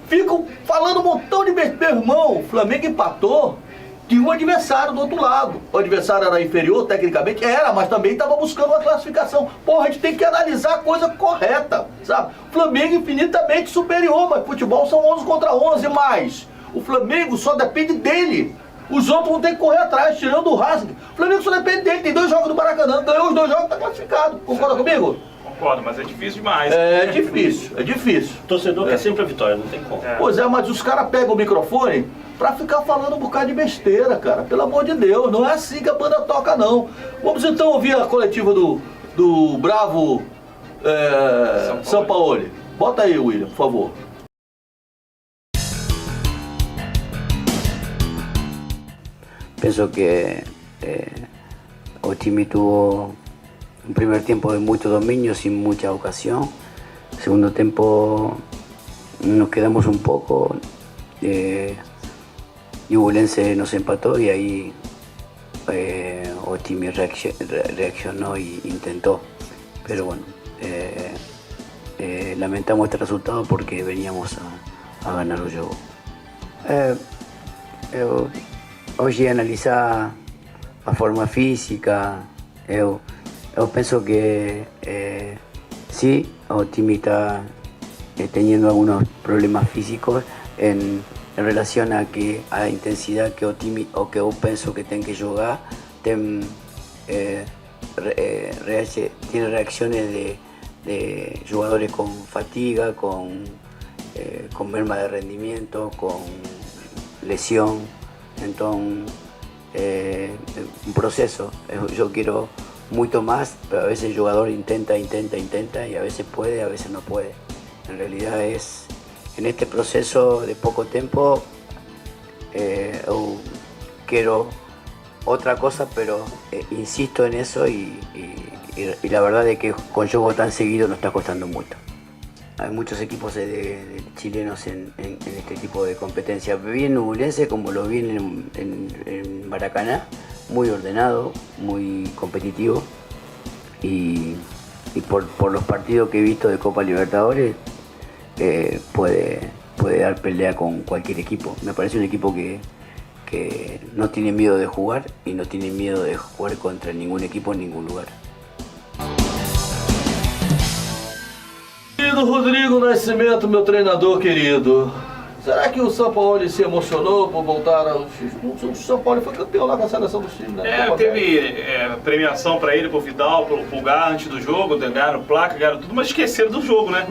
ficam falando um montão de meu irmão. O Flamengo empatou, tinha um adversário do outro lado. O adversário era inferior, tecnicamente, mas também estava buscando uma classificação. A gente tem que analisar a coisa correta, sabe? O Flamengo infinitamente superior, mas futebol são 11 contra 11, mas o Flamengo só depende dele. Os outros vão ter que correr atrás, tirando o Racing. O Flamengo só depende dele, tem 2 jogos do Maracanã, ganhou os 2 jogos, tá classificado. Concorda comigo? Concordo, mas é difícil demais. É difícil. O torcedor quer sempre a vitória, não tem como. Pois mas os caras pegam o microfone pra ficar falando um bocado de besteira, cara. Pelo amor de Deus, não é assim que a banda toca, não. Vamos então ouvir a coletiva do bravo Sampaoli. Bota aí, William, por favor. Pienso que el time tuvo un primer tiempo de mucho dominio sin mucha ocasión. Segundo tiempo nos quedamos un poco. Ñublense nos empató y ahí el time reaccionó e intentó. Pero bueno, lamentamos este resultado porque veníamos a ganar o jogo. Hoje analisar a forma física, eu penso que sí, o time está teniendo algunos problemas físicos en em relação à intensidade que o time, o que eu penso que tem que jogar, tem reacciones de jugadores con fatiga, con merma de rendimiento, con lesión. Entonces, un proceso. Yo quiero mucho más, pero a veces el jugador intenta y a veces puede, a veces no puede. En realidad es, en este proceso de poco tiempo, yo quiero otra cosa, pero insisto en eso y la verdad es que con juego tan seguido nos está costando mucho. Hay muchos equipos de chilenos en este tipo de competencia. Vi en Ñublense como lo vi en Maracaná, muy ordenado, muy competitivo y por los partidos que he visto de Copa Libertadores puede dar pelea con cualquier equipo. Me parece un equipo que no tiene miedo de jugar y no tiene miedo de jugar contra ningún equipo en ningún lugar. Querido Rodrigo Nascimento, meu treinador querido, será que o São Paulo se emocionou por voltar ao X? O São Paulo foi campeão lá com a seleção do Chile, né? Teve premiação pra ele, pro Vidal, pro Pulgar antes do jogo, ganharam placa, ganharam tudo, mas esqueceram do jogo, né?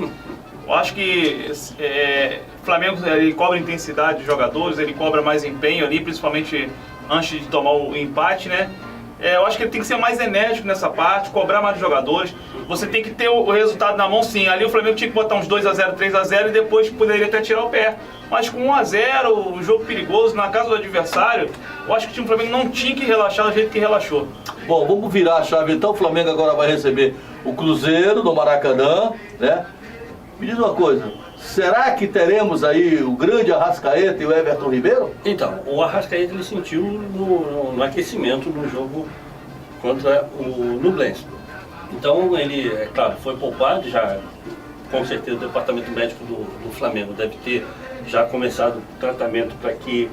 Eu acho que o Flamengo ele cobra intensidade de jogadores, ele cobra mais empenho ali, principalmente antes de tomar o empate, né? Eu acho que ele tem que ser mais enérgico nessa parte, cobrar mais dos jogadores. Você tem que ter o resultado na mão, sim. Ali o Flamengo tinha que botar uns 2-0, 3-0 e depois poderia até tirar o pé. Mas com 1-0, o jogo perigoso, na casa do adversário, eu acho que o time do Flamengo não tinha que relaxar do jeito que relaxou. Bom, vamos virar a chave então. O Flamengo agora vai receber o Cruzeiro no Maracanã, né? Me diz uma coisa, será que teremos aí o grande Arrascaeta e o Everton Ribeiro? Então, o Arrascaeta ele sentiu no aquecimento no jogo contra o Ñublense. Então ele, é claro, foi poupado, já com certeza o departamento médico do Flamengo deve ter já começado o tratamento para que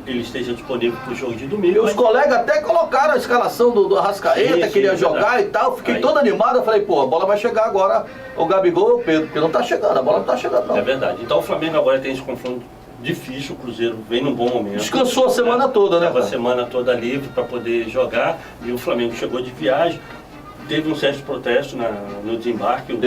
ele esteja disponível para o jogo de domingo. E os colegas até colocaram a escalação do Arrascaeta, queria jogar e tal, fiquei todo animado, eu falei, pô, a bola vai chegar agora, o Gabigol ou o Pedro, porque não tá chegando, a bola não tá chegando não. É verdade, então o Flamengo agora tem esse confronto difícil, o Cruzeiro vem num bom momento. Descansou a semana toda, né? Estava a semana toda livre para poder jogar e o Flamengo chegou de viagem. Teve um certo protesto no desembarque, o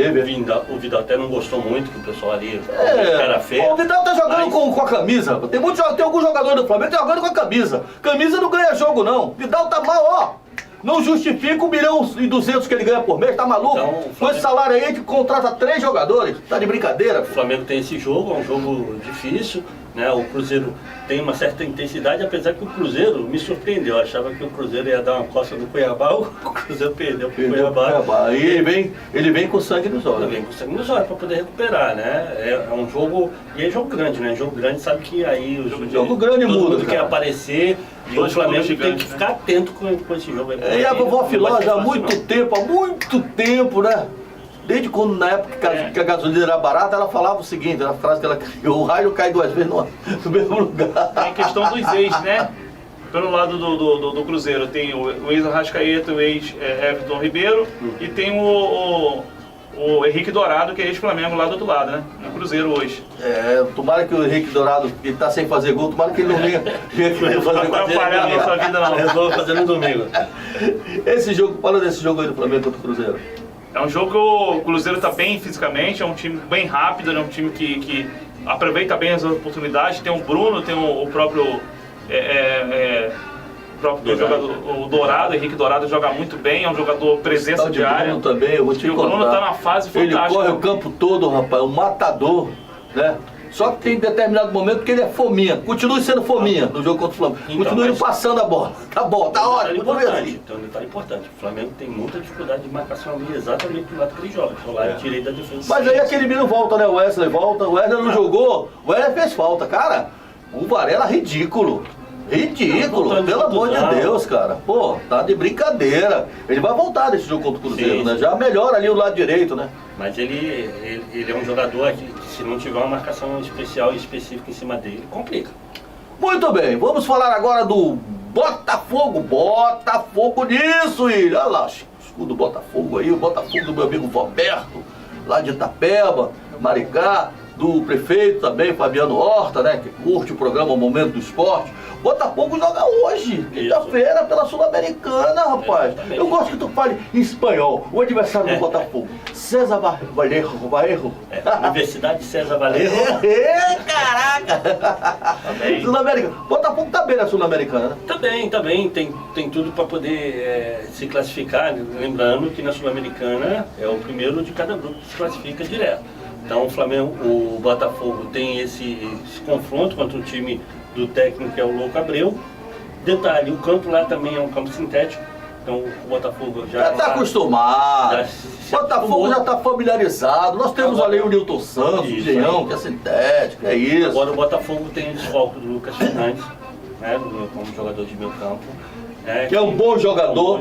Vidal até não gostou muito, que o pessoal ali era feio. O Vidal tá jogando com a camisa, tem alguns jogadores do Flamengo jogando com a camisa. Camisa não ganha jogo não, Vidal tá mal, ó. Não justifica o 1.2 milhões que ele ganha por mês, tá maluco? Então, Flamengo... Com esse salário aí que contrata 3 jogadores, tá de brincadeira? O Flamengo tem esse jogo, é um jogo difícil, né? O Cruzeiro tem uma certa intensidade, apesar que o Cruzeiro me surpreendeu. Eu achava que o Cruzeiro ia dar uma costa no Cuiabá, o Cruzeiro perdeu pro Cuiabá. E ele vem com sangue nos olhos. Ele vem com sangue nos olhos para poder recuperar, né? É um jogo, e é jogo grande, né? Jogo grande sabe que aí o jogo grande todo muda, mundo quer aparecer. E o Flamengo tem que ficar atento com esse jogo. E a vovó Filó já há muito tempo, né? Desde quando, na época que a gasolina era barata, ela falava o seguinte, a frase que ela criou, o raio cai 2 vezes no mesmo lugar. Tem a questão dos ex, né? Pelo lado do Cruzeiro tem o ex-Arrascaeta, o ex-Everton Ribeiro e tem o Henrique Dourado, que é ex-Flamengo lá do outro lado, né? No Cruzeiro hoje. Tomara que o Henrique Dourado, ele tá sem fazer gol, tomara que ele não venha fazer gol. Atrapalhar a nossa vida não. Resolve fazer no domingo. Esse jogo, fala desse jogo aí do Flamengo contra o Cruzeiro. É um jogo que o Cruzeiro está bem fisicamente, é um time bem rápido, é um time que aproveita bem as oportunidades. Tem o Bruno, tem o próprio jogador, o Dourado, Henrique Dourado joga muito bem, é um jogador presença de área. Bruno também, eu vou te contar. O Bruno está na fase fantástica. Ele corre o campo todo, rapaz, um matador, né? Só que tem determinado momento que ele é fominha. Continue sendo fominha no jogo contra o Flamengo. Então, continue passando a bola. Tá bom, tá ótimo. Então, um detalhe importante. O Flamengo tem muita dificuldade de marcação ali exatamente do lado que ele joga. Do lado direito da defesa. Mas aí aquele menino volta, né? O Wesley volta. O Wesley não jogou. O Wesley fez falta. Cara, o Varela ridículo. Ridículo, pelo amor de Deus, cara. Pô, tá de brincadeira. Ele vai voltar desse jogo contra o Cruzeiro, né? Já melhora ali o lado direito, né? Mas ele é um jogador que se não tiver uma marcação especial e específica em cima dele, complica. Muito bem, vamos falar agora do Botafogo. Botafogo nisso, William. Olha lá, o escudo do Botafogo aí, o Botafogo do meu amigo Roberto, lá de Itapeba, Maricá. do prefeito também, Fabiano Horta, né? Que curte o programa Momento do Esporte. Botafogo joga hoje, quinta-feira, pela Sul-Americana, rapaz. Eu gosto que tu fale em espanhol. O adversário do Botafogo, César Vallejo. Universidade César Vallejo. Caraca! Sul-Americana. Botafogo tá bem na Sul-Americana, né? Tá bem. Tem tudo para poder se classificar. Lembrando que na Sul-Americana é o primeiro de cada grupo que se classifica direto. Então o Botafogo tem esse confronto contra o time do técnico, que é o Louco Abreu. Detalhe, o campo lá também é um campo sintético, então o Botafogo já está acostumado. Botafogo já está familiarizado. Nós temos ali o Nilton Santos, o Leão, que é sintético, é isso. Agora o Botafogo tem o desfalque do Lucas Fernandes, né, como jogador de meio campo. Que é um bom jogador.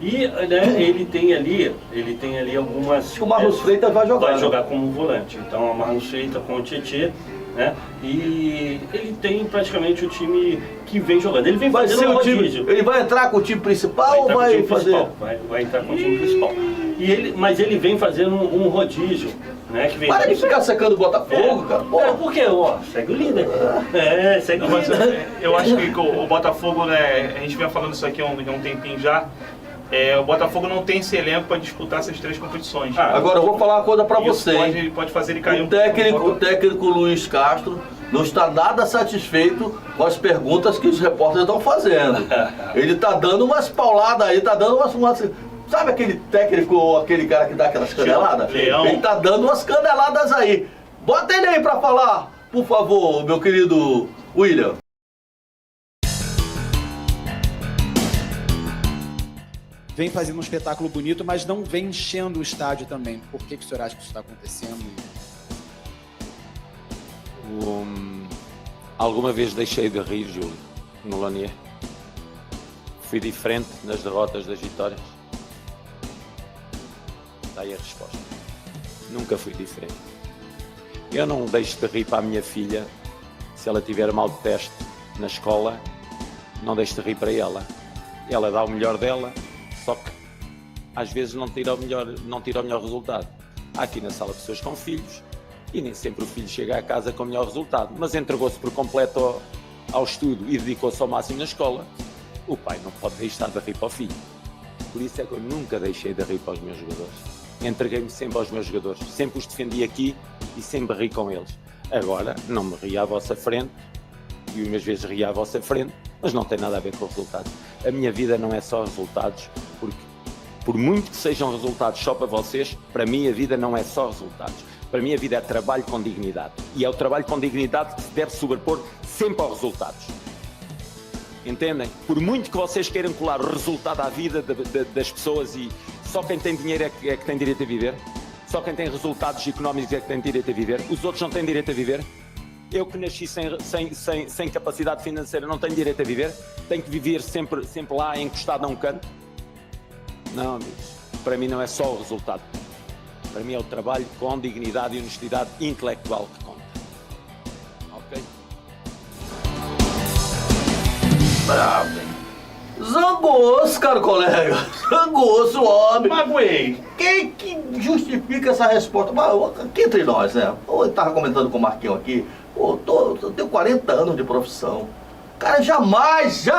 E né, ele tem ali algumas... O Marlos Freitas vai jogar. Vai jogar como volante. Então, o Marlos Freitas com o Tietê, né? E ele tem praticamente o time que vem jogando. Ele vem fazendo um rodízio. Ele vai entrar com o time principal ou vai fazer? Vai entrar com o time principal. Mas ele vem fazendo um rodízio. Né, que vem para de ficar secando o Botafogo, cara. Porque, segue o líder. Segue o líder. Eu acho que o Botafogo, né, a gente vem falando isso aqui há um tempinho já. O Botafogo não tem esse elenco para disputar essas 3 competições. Agora eu vou falar uma coisa para você. Pode fazer ele cair o técnico Luiz Castro não está nada satisfeito com as perguntas que os repórteres estão fazendo. Ele está dando umas pauladas aí, está dando umas... Sabe aquele técnico, aquele cara que dá aquelas caneladas? Ele tá dando umas caneladas aí. Bota ele aí pra falar, por favor, meu querido William. Vem fazendo um espetáculo bonito, mas não vem enchendo o estádio também. Por que o senhor acha que isso está acontecendo? Alguma vez deixei de rir, Júlio, no Lanier? Fui diferente nas derrotas das vitórias? Daí a resposta. Nunca fui diferente. Eu não deixo de rir para a minha filha se ela tiver mal de teste na escola, não deixo de rir para ela. Ela dá o melhor dela, só que às vezes não tira o melhor resultado. Há aqui na sala pessoas com filhos e nem sempre o filho chega a casa com o melhor resultado, mas entregou-se por completo ao estudo e dedicou-se ao máximo na escola. O pai não pode deixar de rir para o filho. Por isso é que eu nunca deixei de rir para os meus jogadores. Entreguei-me sempre aos meus jogadores, sempre os defendi aqui e sempre ri com eles. Agora, não me ri à vossa frente, e umas vezes ri à vossa frente, mas não tem nada a ver com resultados. A minha vida não é só resultados, porque por muito que sejam resultados só para vocês, para mim a vida não é só resultados. Para mim a vida é trabalho com dignidade. E é o trabalho com dignidade que se deve sobrepor sempre aos resultados. Entendem? Por muito que vocês queiram colar o resultado à vida das pessoas e só quem tem dinheiro é que tem direito a viver, só quem tem resultados económicos é que tem direito a viver, os outros não têm direito a viver. Eu que nasci sem capacidade financeira não tenho direito a viver, tenho que viver sempre lá encostado a um canto. Não, amigos, para mim não é só o resultado. Para mim é o trabalho com dignidade e honestidade intelectual que conta. Ok? Bravo. Zangou-se, caro colega. Zangou-se o homem. Magoei. Quem que justifica essa resposta? Aqui entre nós, né? Eu estava comentando com o Marquinhos aqui. Eu tenho 40 anos de profissão. Cara, jamais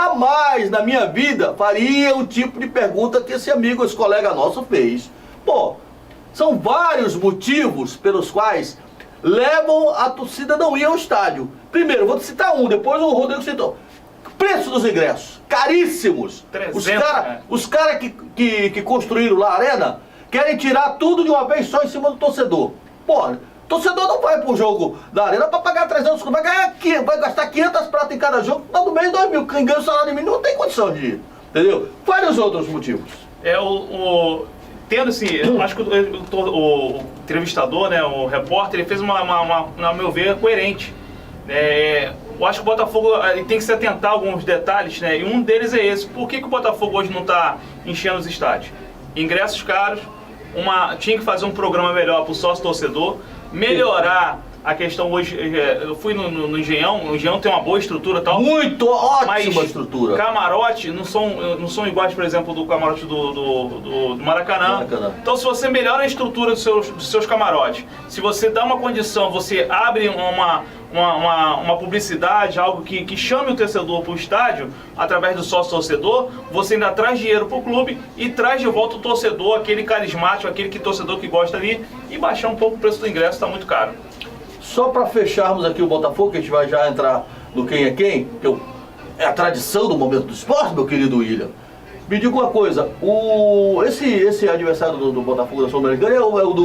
na minha vida faria o tipo de pergunta que esse amigo, esse colega nosso fez. São vários motivos pelos quais levam a torcida a não ir ao estádio. Primeiro, vou citar um, depois o Rodrigo citou. Preço dos ingressos, caríssimos. 300, os caras que construíram lá a arena querem tirar tudo de uma vez só em cima do torcedor. Torcedor não vai pro jogo da arena para pagar 300, vai gastar 500 pratas em cada jogo, no mês 2 mil. Quem ganha o salário mínimo não tem condição de ir, entendeu? Vários outros motivos. Tendo assim, eu acho que o entrevistador, né, o repórter, ele fez a meu ver, coerente. Eu acho que o Botafogo tem que se atentar a alguns detalhes, né? E um deles é esse. Por que o Botafogo hoje não está enchendo os estádios? Ingressos caros, tinha que fazer um programa melhor para o sócio-torcedor, melhorar A questão hoje, eu fui no Engenhão, o Engenhão tem uma boa estrutura e tal. Muito ótima mas estrutura. Camarote não são iguais, por exemplo, do camarote do Maracanã. Então, se você melhora a estrutura dos seus camarotes, se você dá uma condição, você abre uma publicidade, algo que chame o torcedor para o estádio, através do sócio-torcedor, você ainda traz dinheiro para o clube e traz de volta o torcedor, aquele carismático, aquele torcedor que gosta ali, e baixar um pouco o preço do ingresso, está muito caro. Só para fecharmos aqui o Botafogo, que a gente vai já entrar no quem é quem, que é a tradição do Momento do Esporte, meu querido William. Me diga uma coisa, esse adversário do Botafogo da Sul-Americana é o do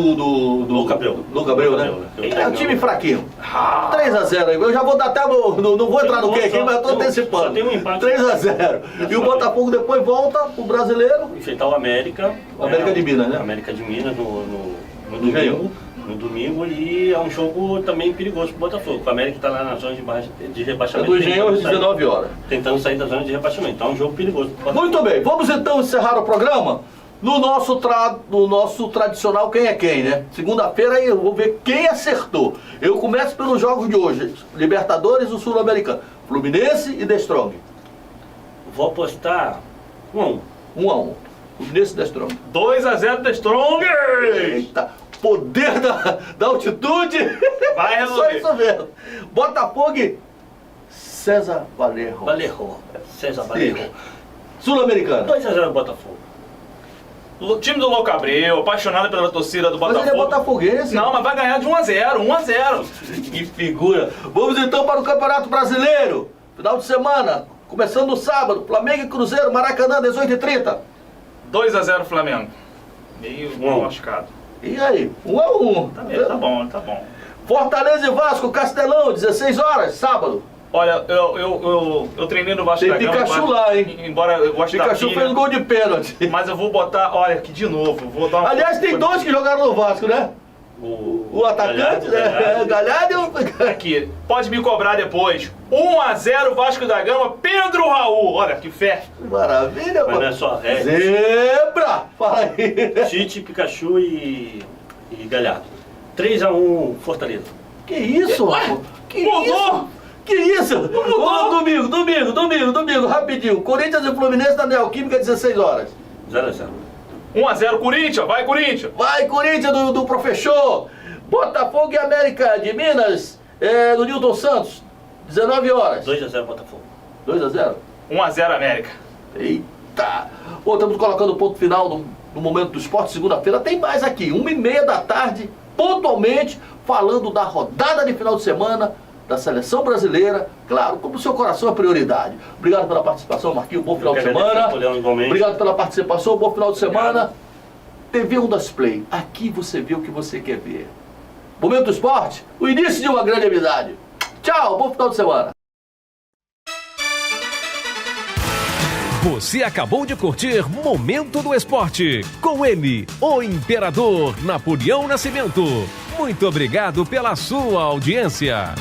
Luca Abreu, né? É um time fraquinho. 3-0 aí. Eu já vou dar até. Não vou entrar no quem aqui, mas eu tô antecipando. Só tem um empate. 3-0. E o Botafogo depois volta pro brasileiro. Enfrentar o América. O América de Minas, né? América de Minas no domingo. No domingo, e é um jogo também perigoso pro Botafogo. O América está lá na zona de rebaixamento. É do Engenhão às 19 horas. Tentando sair da zona de rebaixamento. Então é um jogo perigoso pro Botafogo. Muito bem, vamos então encerrar o programa no nosso tradicional Quem é Quem, né? Segunda-feira eu vou ver quem acertou. Eu começo pelos jogos de hoje: Libertadores e o Sul-Americano, Fluminense e The Strong. Vou apostar 1-1. 1-1. Fluminense e The Strong. 2-0 The Strong! Eita! Poder da altitude. Vai resolver. Só isso mesmo. Botafogo e César Valerro. César Valerro. Sul-Americana. 2-0 Botafogo. O time do Louco Abreu, apaixonado pela torcida do Botafogo. Mas ele é botafoguense. Não, mas vai ganhar de 1-0. Que figura. Vamos então para o Campeonato Brasileiro. Final de semana, começando no sábado. Flamengo e Cruzeiro, Maracanã, 18h30. 2-0 Flamengo. Meio machucado. E aí? 1-1. Tá bom. Fortaleza e Vasco, Castelão, 16 horas, sábado. Olha, eu treinei no Vasco Tem da Gama. Pikachu lá, hein? Embora eu goste da Pikachu fez gol de pênalti. Mas eu vou botar, olha, aqui de novo. Vou dar uma... Aliás, tem dois que jogaram no Vasco, né? O atacante, Galhardo e o... Aqui, pode me cobrar depois. 1-0 Vasco da Gama, Pedro Raul. Olha, que fé. Maravilha, mano. Mas não é só... Zebra! Fala aí. Tite, Pikachu e Galhardo. 3-1 Fortaleza. Que isso, mano? Que isso? Que isso? Domingo, rapidinho. Corinthians e Fluminense na Neoquímica, 16 horas. 0-0. 1-0 Corinthians, vai Corinthians! Vai Corinthians do professor! Botafogo e América de Minas, no Nilton Santos, 19 horas. 2-0 Botafogo. 2-0? 1-0 América. Eita! Pô, estamos colocando o ponto final no Momento do Esporte, segunda-feira. Tem mais aqui, 1h30 da tarde, pontualmente, falando da rodada de final de semana da Seleção Brasileira, claro, como o seu coração é prioridade. Obrigado pela participação, Marquinhos, bom final de semana. Obrigado pela participação, bom final de semana. TV Ondas Play, aqui você vê o que você quer ver. Momento do Esporte, o início de uma grande amizade. Tchau, bom final de semana. Você acabou de curtir Momento do Esporte, com ele, o Imperador Napoleão Nascimento. Muito obrigado pela sua audiência.